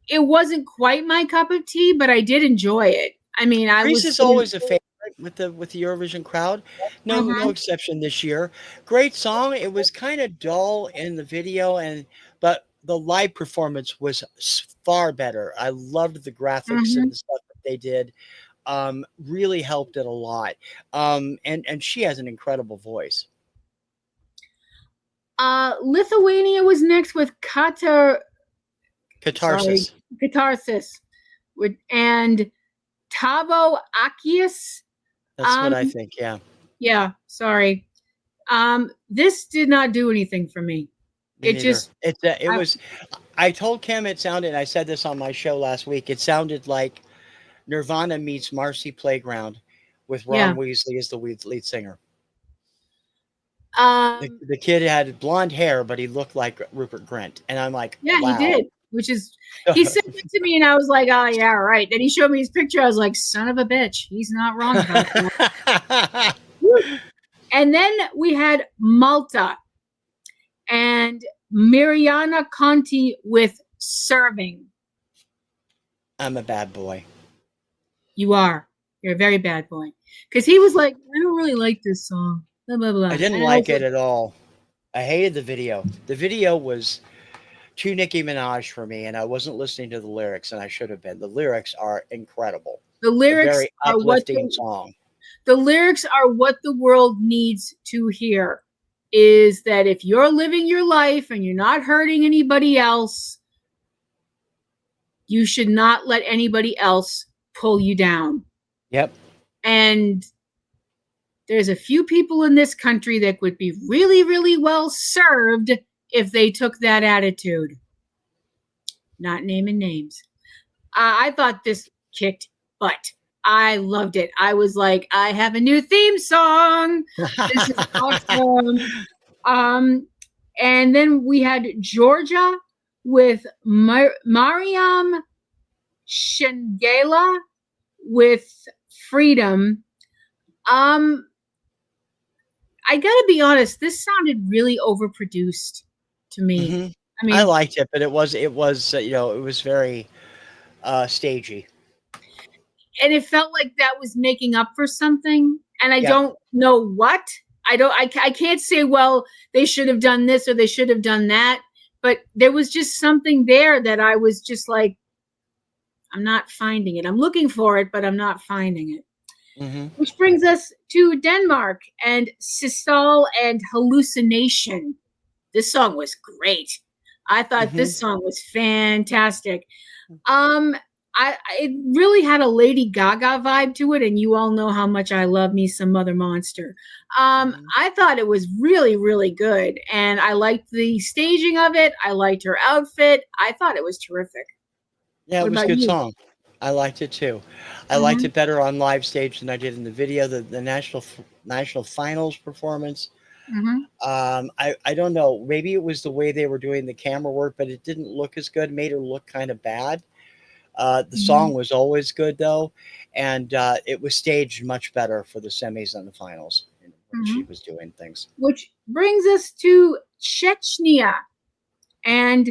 It wasn't quite my cup of tea, but I did enjoy it. I mean, Grease is always a favorite with the Eurovision crowd. No exception this year. Great song. It was kind of dull in the video, but the live performance was far better. I loved the graphics and the stuff that they did. Really helped it a lot. And she has an incredible voice. Lithuania was next with Catharsis. And Tavo Akius. That's what I think, yeah. Yeah, sorry. This did not do anything for me. I told Kim it sounded, I said this on my show last week, it sounded like Nirvana meets Marcy Playground with Ron Weasley as the lead singer. The kid had blonde hair, but he looked like Rupert Grint. And I'm like, yeah, wow. He did. Which is, he said it to me and I was like, oh, yeah, right. Then he showed me his picture. I was like, son of a bitch. He's not wrong about that. And then we had Malta and Mariana Conti with Serving. I'm a bad boy. You are. You're a very bad boy. Because he was like, I don't really like this song. Blah, blah, blah. I didn't like it at all. I hated the video. The video was too Nicki Minaj for me, and I wasn't listening to the lyrics, and I should have been. The lyrics are incredible. The lyrics very uplifting song. The lyrics are what the world needs to hear. Is that if you're living your life and you're not hurting anybody else, you should not let anybody else pull you down. Yep. And there's a few people in this country that would be really, really well served if they took that attitude. Not naming names. I thought this kicked butt. I loved it. I was like, I have a new theme song. This is awesome. And then we had Georgia with Mariam Shengela with Freedom. I gotta be honest, this sounded really overproduced to me. Mm-hmm. I mean, I liked it, but it was it was very stagey. And it felt like that was making up for something, and I don't know what. I can't say, well, they should have done this or they should have done that, but there was just something there that I was just like, I'm not finding it. I'm looking for it, but I'm not finding it. Mm-hmm. Which brings us to Denmark and Sistal and Hallucination. This song was great. I thought this song was fantastic. It really had a Lady Gaga vibe to it, and you all know how much I love me some Mother Monster. I thought it was really, really good, and I liked the staging of it. I liked her outfit. I thought it was terrific. Yeah, it was a good song. I liked it too. I liked it better on live stage than I did in the video. The national finals performance. I don't know. Maybe it was the way they were doing the camera work, but it didn't look as good. Made her look kind of bad. The song was always good though, and it was staged much better for the semis and the finals when she was doing things. Which brings us to Chechnya and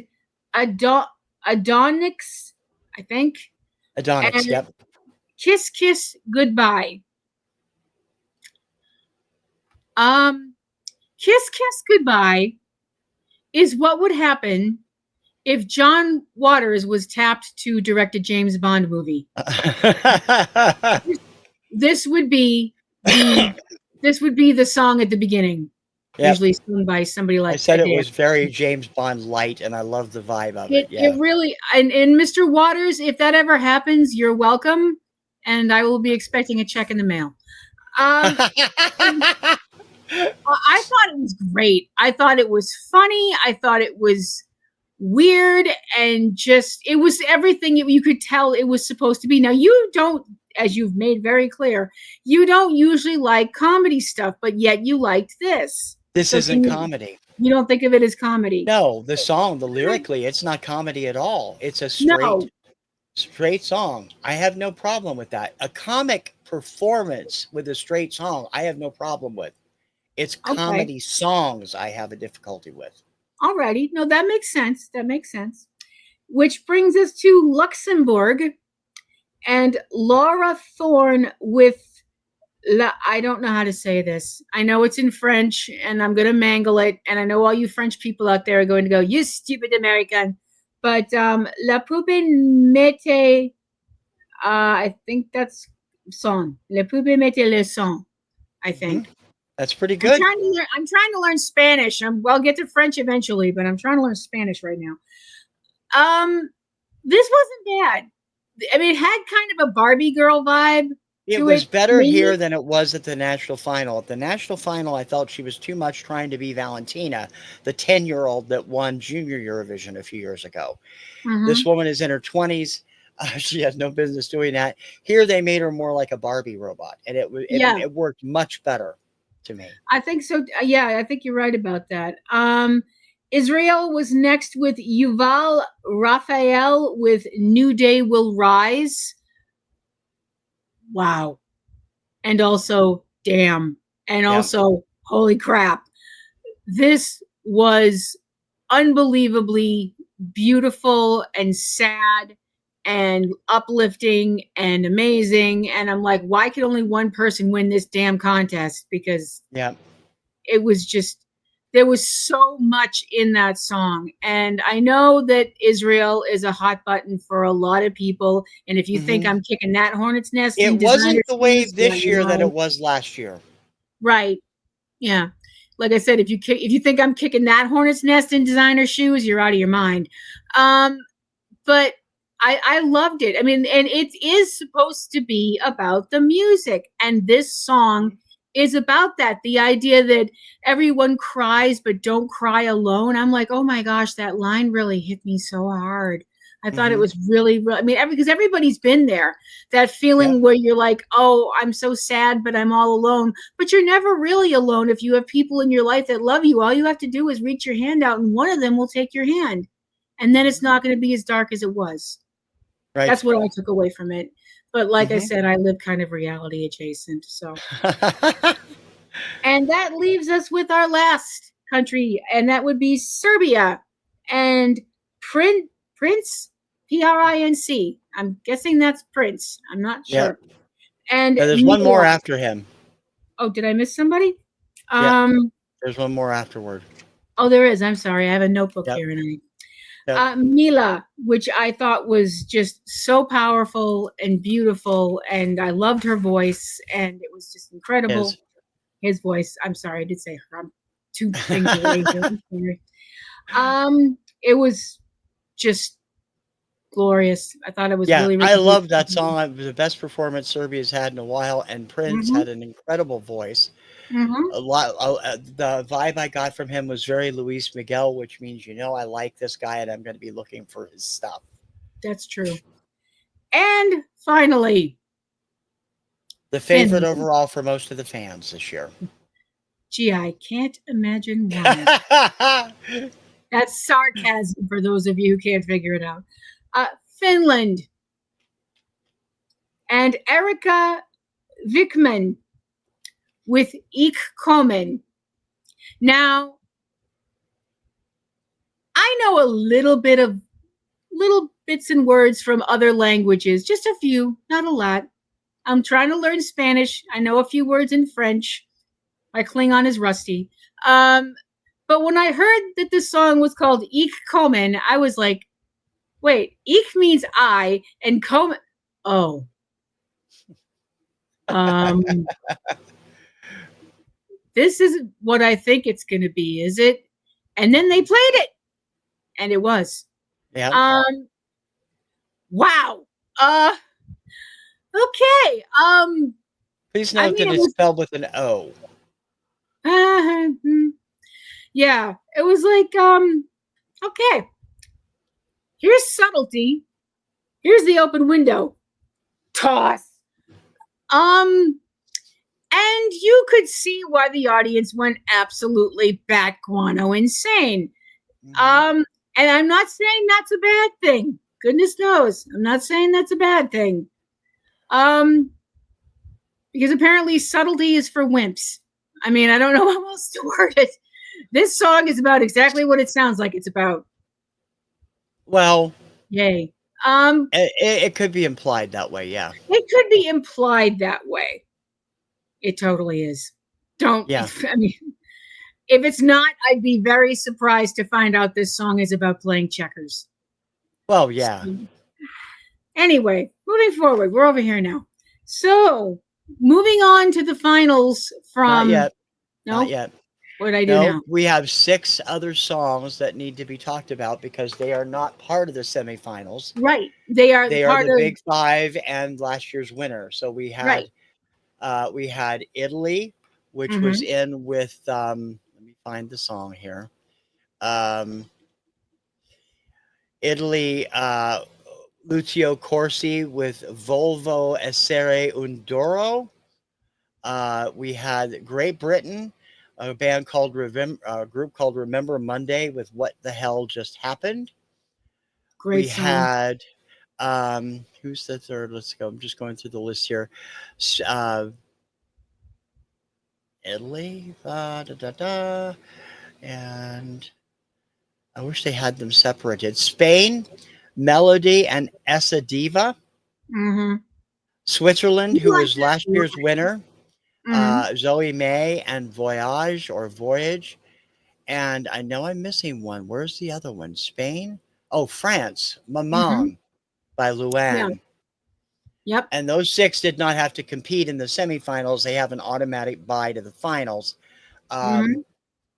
Adonix, I think. Adonix, yep. Kiss Kiss Goodbye. Kiss Kiss Goodbye is what would happen if John Waters was tapped to direct a James Bond movie. This would be the song at the beginning. Yep. Usually sung by somebody like I said it Adele. was very James Bond light, and I love the vibe of it. It really, and Mr. Waters, if that ever happens, you're welcome, and I will be expecting a check in the mail. I thought it was great. I thought it was funny. I thought it was weird, and just it was everything you could tell it was supposed to be. Now, you don't, as you've made very clear, you don't usually like comedy stuff, but yet you liked this. This isn't comedy. You don't think of it as comedy? No, the song, lyrically, it's not comedy at all. It's a straight song. I have no problem with that. A comic performance with a straight song, I have no problem with. It's comedy songs I have a difficulty with. Alrighty. No, that makes sense. That makes sense. Which brings us to Luxembourg and Laura Thorne with I don't know how to say this. I know it's in French, and I'm going to mangle it. And I know all you French people out there are going to go, you stupid American. But La Poupée Mette, I think that's son. La Poupée Mette le son, I think. That's pretty good. I'm trying to learn Spanish. I'll get to French eventually, but I'm trying to learn Spanish right now. This wasn't bad. I mean, it had kind of a Barbie girl vibe. It was better here than it was at the national final. At the national final, I felt she was too much trying to be Valentina, the 10-year-old that won Junior Eurovision a few years ago. This woman is in her 20s. She has no business doing that. Here, they made her more like a Barbie robot, and it worked much better to me. I think so. Yeah, I think you're right about that. Israel was next with Yuval Raphael with New Day Will Rise. Wow. And also, damn. And also, holy crap. This was unbelievably beautiful and sad and uplifting and amazing. And I'm like, why could only one person win this damn contest? Because it was just, there was so much in that song. And I know that Israel is a hot button for a lot of people. And if you think I'm kicking that hornet's nest, it wasn't the way this year that it was last year. Right. Yeah. Like I said, if you think I'm kicking that hornet's nest in designer shoes, you're out of your mind. But I loved it. I mean, and it is supposed to be about the music. And this song is about that. The idea that everyone cries, but don't cry alone. I'm like, oh my gosh, that line really hit me so hard. I thought it was really, I mean, because everybody's been there. That feeling where you're like, oh, I'm so sad, but I'm all alone. But you're never really alone if you have people in your life that love you. All you have to do is reach your hand out, and one of them will take your hand. And then it's not going to be as dark as it was. Right. That's what I took away from it. But like I said, I live kind of reality adjacent. So, and that leaves us with our last country, and that would be Serbia and Prince, Prince. I'm guessing that's Prince. I'm not sure. And there's one more after him. Oh, did I miss somebody? There's one more afterward. Oh, there is. I'm sorry. I have a notebook here, and Mila, which I thought was just so powerful and beautiful, and I loved her voice, and it was just incredible. His voice. I'm sorry, I did say her. I'm two things away. It was just glorious. I thought it was really, really I loved that song. It was the best performance Serbia's had in a while, and Prince had an incredible voice. A lot. The vibe I got from him was very Luis Miguel, which means I like this guy, and I'm going to be looking for his stuff. That's true. And finally, the favorite overall for most of the fans this year. Gee, I can't imagine why. That's sarcasm for those of you who can't figure it out. Finland and Erika Vikman with Ik Komen. Now, I know a little bits and words from other languages, just a few, not a lot. I'm trying to learn Spanish. I know a few words in French. My Klingon is rusty. But when I heard that this song was called Ich Kommen, I was like, wait, Ich means I, and Kommen. Oh. This isn't what I think it's going to be, is it? And then they played it, and it was. Yeah. Wow. Okay. Please note that it's spelled with an O. Yeah, it was like, okay. Here's subtlety. Here's the open window. Toss. And you could see why the audience went absolutely bat guano insane. Mm-hmm. And I'm not saying that's a bad thing. Goodness knows, I'm not saying that's a bad thing. Because apparently subtlety is for wimps. I mean, I don't know how else to word it. This song is about exactly what it sounds like it's about. Well, yay. It could be implied that way, yeah. It could be implied that way. It totally is. Yeah. I mean, if it's not, I'd be very surprised to find out this song is about playing checkers. Well, yeah. So, anyway, moving forward, we're over here now. So, moving on to the finals from... Not yet. No? Not yet. What did I do now? We have 6 other songs that need to be talked about because they are not part of the semifinals. Right. They are the Big 5 and last year's winner. So we had... Right. We had Italy, which was in with, let me find the song here. Italy, Lucio Corsi with Volvo Essere un Duro. We had Great Britain, a band called group called Remember Monday with What the Hell Just Happened. Great song. Had, who's the third? Let's go. I'm just going through the list here. Italy, and I wish they had them separated. Spain, Melody and Essa Diva. Switzerland, who was last year's winner, Zoe May and Voyage or Voyage. And I know I'm missing one. Where's the other one? Spain? Oh, France, Maman by Luan. Yeah. Yep. And those 6 did not have to compete in the semifinals. They have an automatic bye to the finals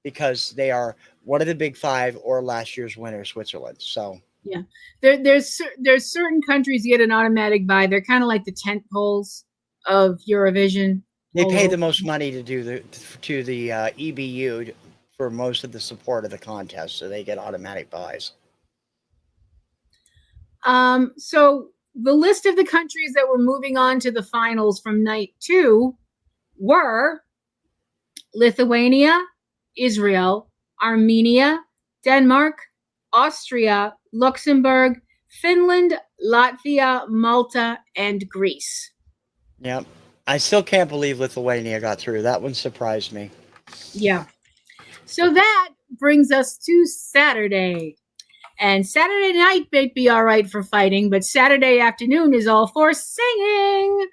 because they are one of the Big 5 or last year's winner, Switzerland. So yeah, there's certain countries you get an automatic bye. They're kind of like the tent poles of Eurovision. They pay the most money to do the EBU for most of the support of the contest, so they get automatic buys. So the list of the countries that were moving on to the finals from night 2 were Lithuania, Israel, Armenia, Denmark, Austria, Luxembourg, Finland, Latvia, Malta, and Greece. Yep. I still can't believe Lithuania got through. That one surprised me. Yeah. So that brings us to Saturday. And Saturday night may be all right for fighting, but Saturday afternoon is all for singing.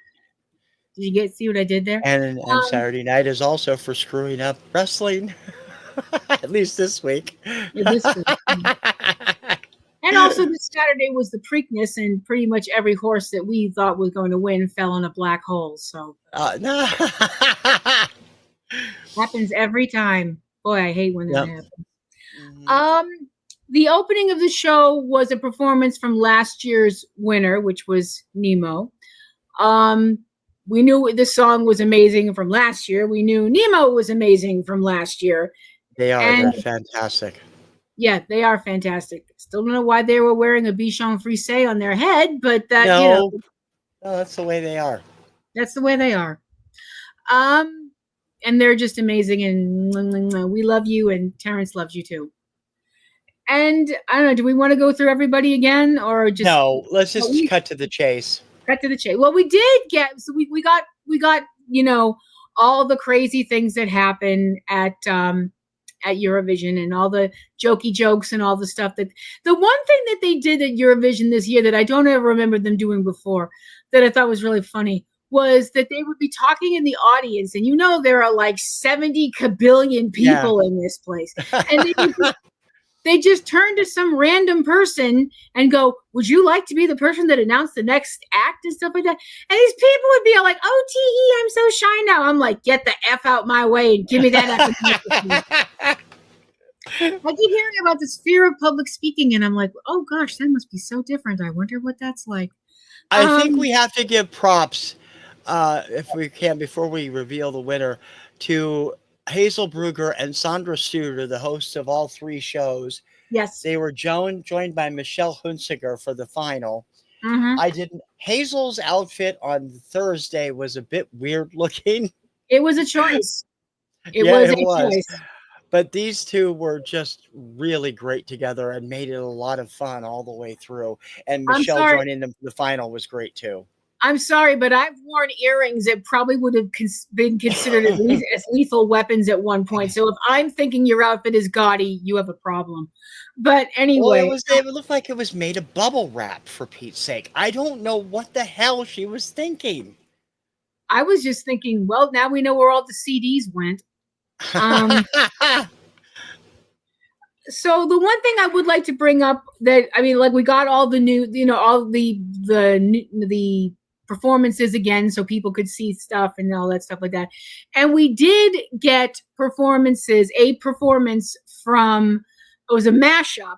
Did you see what I did there? And Saturday night is also for screwing up wrestling. At least this week. This week. And also this Saturday was the Preakness, and pretty much every horse that we thought was going to win fell in a black hole. So no. Happens every time. Boy, I hate when that happens. The opening of the show was a performance from last year's winner, which was Nemo. We knew the song was amazing from last year. We knew Nemo was amazing from last year. They're fantastic. Yeah, they are fantastic. Still don't know why they were wearing a Bichon Frise on their head, but that, no, that's the way they are. That's the way they are. And they're just amazing, and we love you, and Terrence loves you too. And I don't know, do we want to go through everybody again, or just let's just cut to the chase. Cut to the chase. Well, we did get, so we got all the crazy things that happen at Eurovision, and all the jokey jokes and all the stuff that the one thing that they did at Eurovision this year that I don't ever remember them doing before that I thought was really funny was that they would be talking in the audience, and there are like 70 kabillion people in this place, and they just turn to some random person and go, "Would you like to be the person that announced the next act?" and stuff like that. And these people would be like, "Oh, tee, I'm so shy now." I'm like, "Get the F out my way and give me that F." I keep hearing about this fear of public speaking, and I'm like, "Oh gosh, that must be so different. I wonder what that's like." I think we have to give props, if we can, before we reveal the winner, to Hazel Brugger and Sandra Studer, the hosts of all 3 shows. Yes. They were joined by Michelle Hunziker for the final. Mm-hmm. Hazel's outfit on Thursday was a bit weird looking. It was a choice. It was. Choice. But these 2 were just really great together and made it a lot of fun all the way through. And Michelle joining them for the final was great too. I'm sorry, but I've worn earrings that probably would have been considered as lethal weapons at one point. So if I'm thinking your outfit is gaudy, you have a problem. But anyway. Well, it looked like it was made of bubble wrap, for Pete's sake. I don't know what the hell she was thinking. I was just thinking, well, now we know where all the CDs went. So the one thing I would like to bring up that, I mean, like, we got all the new, all the performances again, so people could see stuff and all that stuff like that. And we did get a performance from, it was a mashup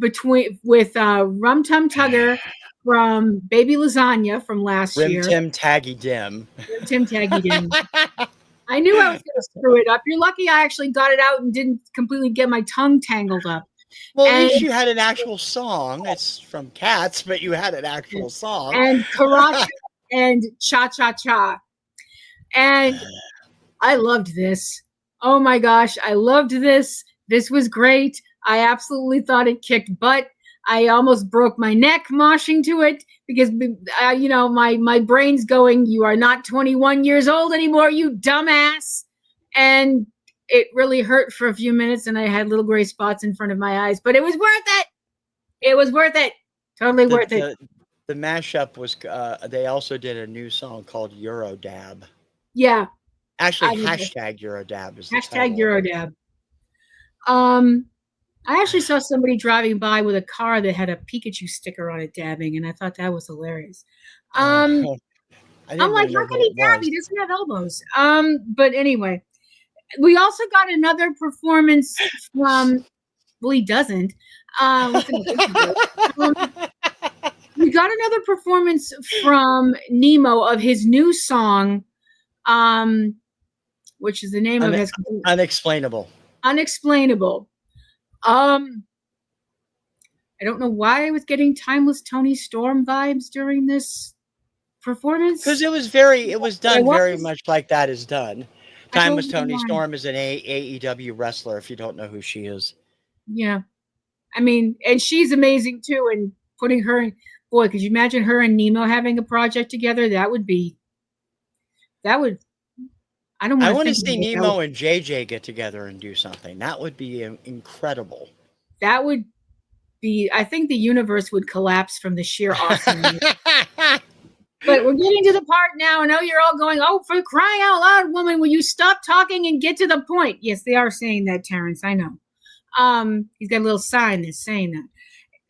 with Rum Tum Tugger from Baby Lasagna from last year. Rim Tim Taggy Dim. Rim Tim Taggy Dim. I knew I was going to screw it up. You're lucky I actually got it out and didn't completely get my tongue tangled up. Well, at least you had an actual song. It's from Cats, but you had an actual song. And Karacha and Cha Cha Cha. And I loved this. Oh my gosh, I loved this. This was great. I absolutely thought it kicked butt. I almost broke my neck moshing to it because, my brain's going, "You are not 21 years old anymore, you dumbass." And it really hurt for a few minutes, and I had little gray spots in front of my eyes, but it was worth it. It was worth it. Totally worth it. The mashup was, they also did a new song called Eurodab. Yeah. Actually, hashtag Eurodab is the hashtag Eurodab. I actually saw somebody driving by with a car that had a Pikachu sticker on it dabbing, and I thought that was hilarious. I'm like, how can he dab? He doesn't have elbows. But anyway, we also got another performance from, well, he doesn't. We got another performance from Nemo of his new song, which is the name of his Unexplainable. Unexplainable. I don't know why I was getting Timeless Tony Storm vibes during this performance. Because it was done very much like that is done. Timeless Tony Storm is an AEW wrestler, if you don't know who she is. Yeah. I mean, and she's amazing too, and putting her, boy, could you imagine her and Nemo having a project together? I want to see Nemo and JJ get together and do something. That would be incredible. That would be, I think the universe would collapse from the sheer awesomeness. But we're getting to the part now. I know you're all going, "Oh, for crying out loud, woman, will you stop talking and get to the point?" Yes, they are saying that, Terrence. I know. He's got a little sign that's saying that.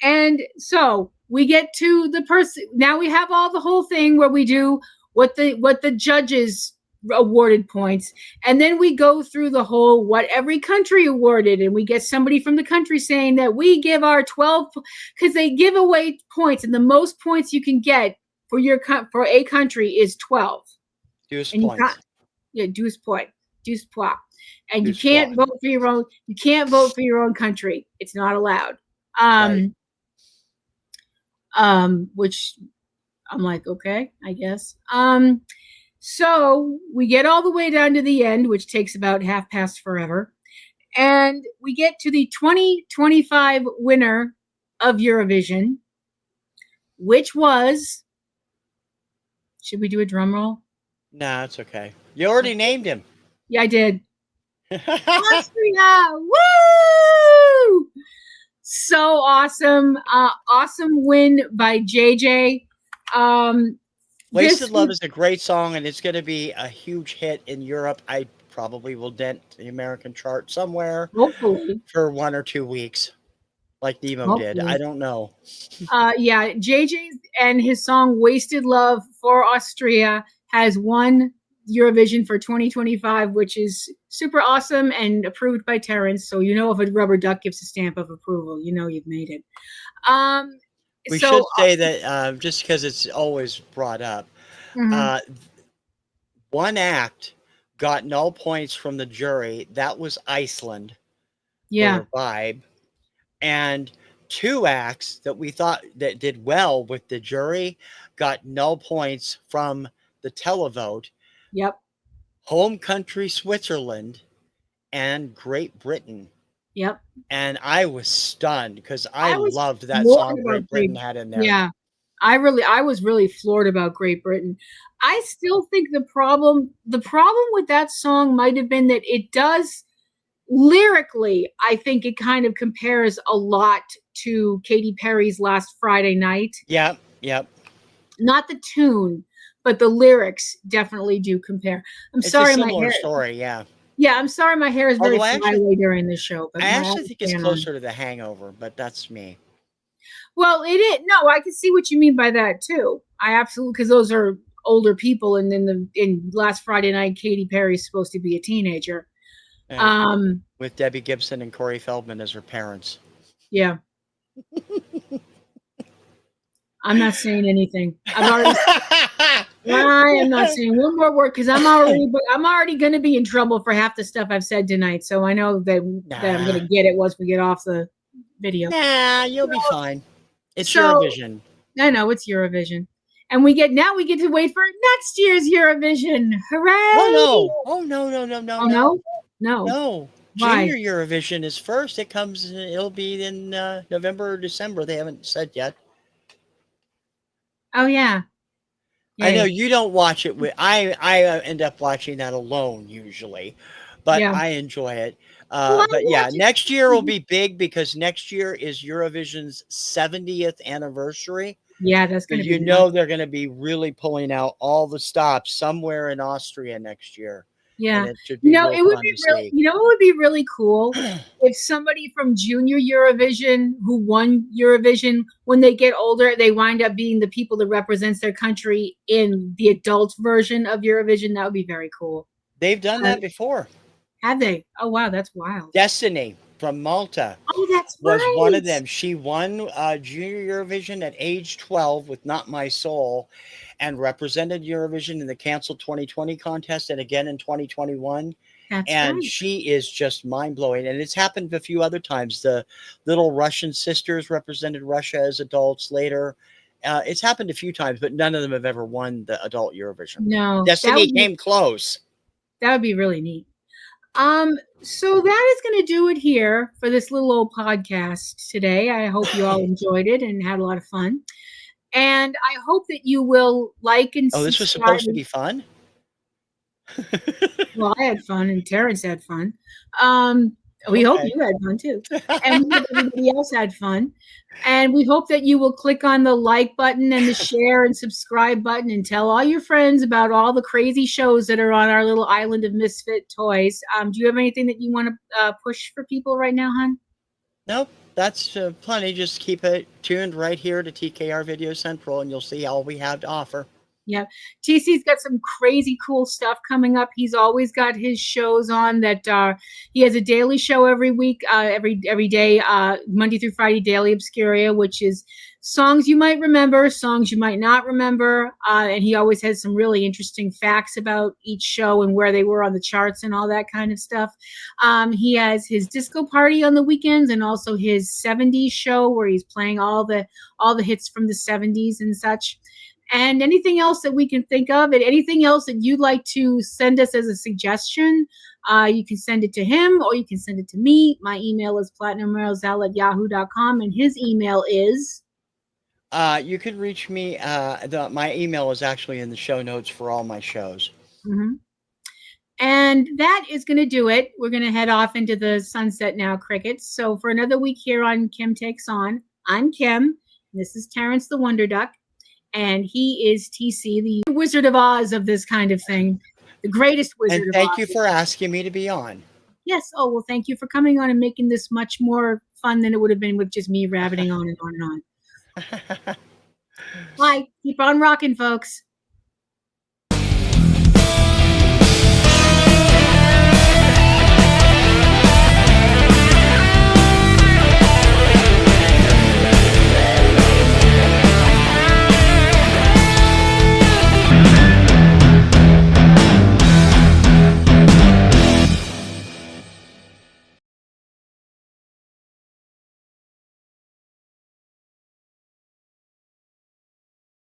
And so we get to the person. Now we have the whole thing where we do what the judges awarded points, and then we go through the whole what every country awarded, and we get somebody from the country saying that we give our 12, because they give away points, and the most points you can get for a country is 12. Deuce points. Deuce point. Deuce point. And you can't vote for your own. You can't vote for your own country. It's not allowed. Right. Which I'm like, okay, I guess. So we get all the way down to the end, which takes about half past forever. And we get to the 2025 winner of Eurovision, which was, should we do a drum roll? No, it's okay. You already named him. Yeah, I did. Austria! Woo! So awesome. Awesome win by JJ. Wasted This Love was is a great song, and it's going to be a huge hit in Europe. I probably will dent the American chart somewhere hopefully, for 1 or 2 weeks, like Nemo did. I hopefully. don't know. Yeah, JJ and his song "Wasted Love" for Austria has won Eurovision for 2025, which is super awesome and approved by Terrence. So if a rubber duck gives a stamp of approval, you've made it. Um, We so should say that just because it's always brought up, mhm, uh, one act got no points from the jury. That was Iceland yeah, for Vibe. And two acts that we thought that did well with the jury got no points from the televote. yep, Home country Switzerland and Great Britain. yep. And I was stunned because I I was loved that floored song about Great Britain had in there. Yeah, I was really floored about Great Britain. I still think the problem with that song might have been that it does lyrically, I think it kind of compares a lot to Katy Perry's Last Friday Night. Yep, yep. Not the tune, but the lyrics definitely do compare. I'm It's a sorry, my similar hair. story, yeah. Yeah, I'm sorry, my hair is very Although flyaway during this show, but I I have actually a think it's fan on. closer to The Hangover, but that's me. Well, it is. No, I can see what you mean by that too. I absolutely, because those are older people, and in Last Friday Night, Katy Perry's supposed to be a teenager. Right. Um, With Debbie Gibson and Corey Feldman as her parents. yeah, I'm not saying anything. I am not saying one more word because I'm already going to be in trouble for half the stuff I've said tonight. So I know that I'm going Nah. to get it once we get off the video. Nah, you'll be fine. It's So Eurovision. I know it's Eurovision, and we get to wait for next year's Eurovision. Oh Hooray! no. Oh no, no, no, no, Oh no. no, no. No. Why? Junior Eurovision is first. It'll be in November or December. They haven't said yet. Oh yeah, I know yay, you don't watch it with I end up watching that alone usually, but yeah. I enjoy it. Well, I But yeah, watch it. next year will be big because next year is Eurovision's 70th anniversary. Yeah, that's So going to be nuts. they're going to be really pulling out all the stops somewhere in Austria next year, and Yeah. it should be real It would fun be to really, see. what would be really cool if somebody from junior Eurovision who won Eurovision, when they get older, they wind up being the people that represents their country in the adult version of Eurovision. That would be very cool. They've done Uh, that before. have they? Oh wow, that's wild. Destiny from Malta Oh, that's was one of right. them. She won Junior Eurovision at age 12 with Not My Soul and represented Eurovision in the canceled 2020 contest and again in 2021. That's And right. she is just mind blowing. And it's happened a few other times. The little Russian sisters represented Russia as adults later. It's happened a few times, but none of them have ever won the adult Eurovision. No, Destiny came close. that would be really neat. So that is going to do it here for this little old podcast today. I hope you all enjoyed it and had a lot of fun. And I hope that you will like and Oh, this was subscribe. supposed to be fun? Well, I had fun and Terrence had fun. Um, we hope Okay. you had fun too. And we hope everybody else had fun. And we hope that you will click on the like button and the share and subscribe button and tell all your friends about all the crazy shows that are on our little island of misfit toys. Do you have anything that you want to push for people right now, hon? Nope, that's plenty. Just keep it tuned right here to TKR Video Central, and you'll see all we have to offer. Yeah. TC's got some crazy cool stuff coming up. He's always got his shows on that he has a daily show every week, every day, Monday through Friday, Daily Obscuria, which is songs you might remember, songs you might not remember. And he always has some really interesting facts about each show and where they were on the charts and all that kind of stuff. He has his disco party on the weekends and also his 70s show where he's playing all the hits from the 70s and such. And anything else that we can think of, and anything else that you'd like to send us as a suggestion, you can send it to him or you can send it to me. My email is platinumrailsal@yahoo.com, and his email is. You could reach me. My email is actually in the show notes for all my shows. Mm-hmm. And that is going to do it. We're going to head off into the sunset now, crickets. So for another week here on Kim Takes On, I'm Kim. This is Terrence the Wonder Duck. And he is TC, the Wizard of Oz of this kind of thing, the greatest Wizard And of thank Oz. you for asking me to be on. Yes. Oh, well, thank you for coming on and making this much more fun than it would have been with just me rabbiting on and on and on. Bye. Keep on rocking, folks.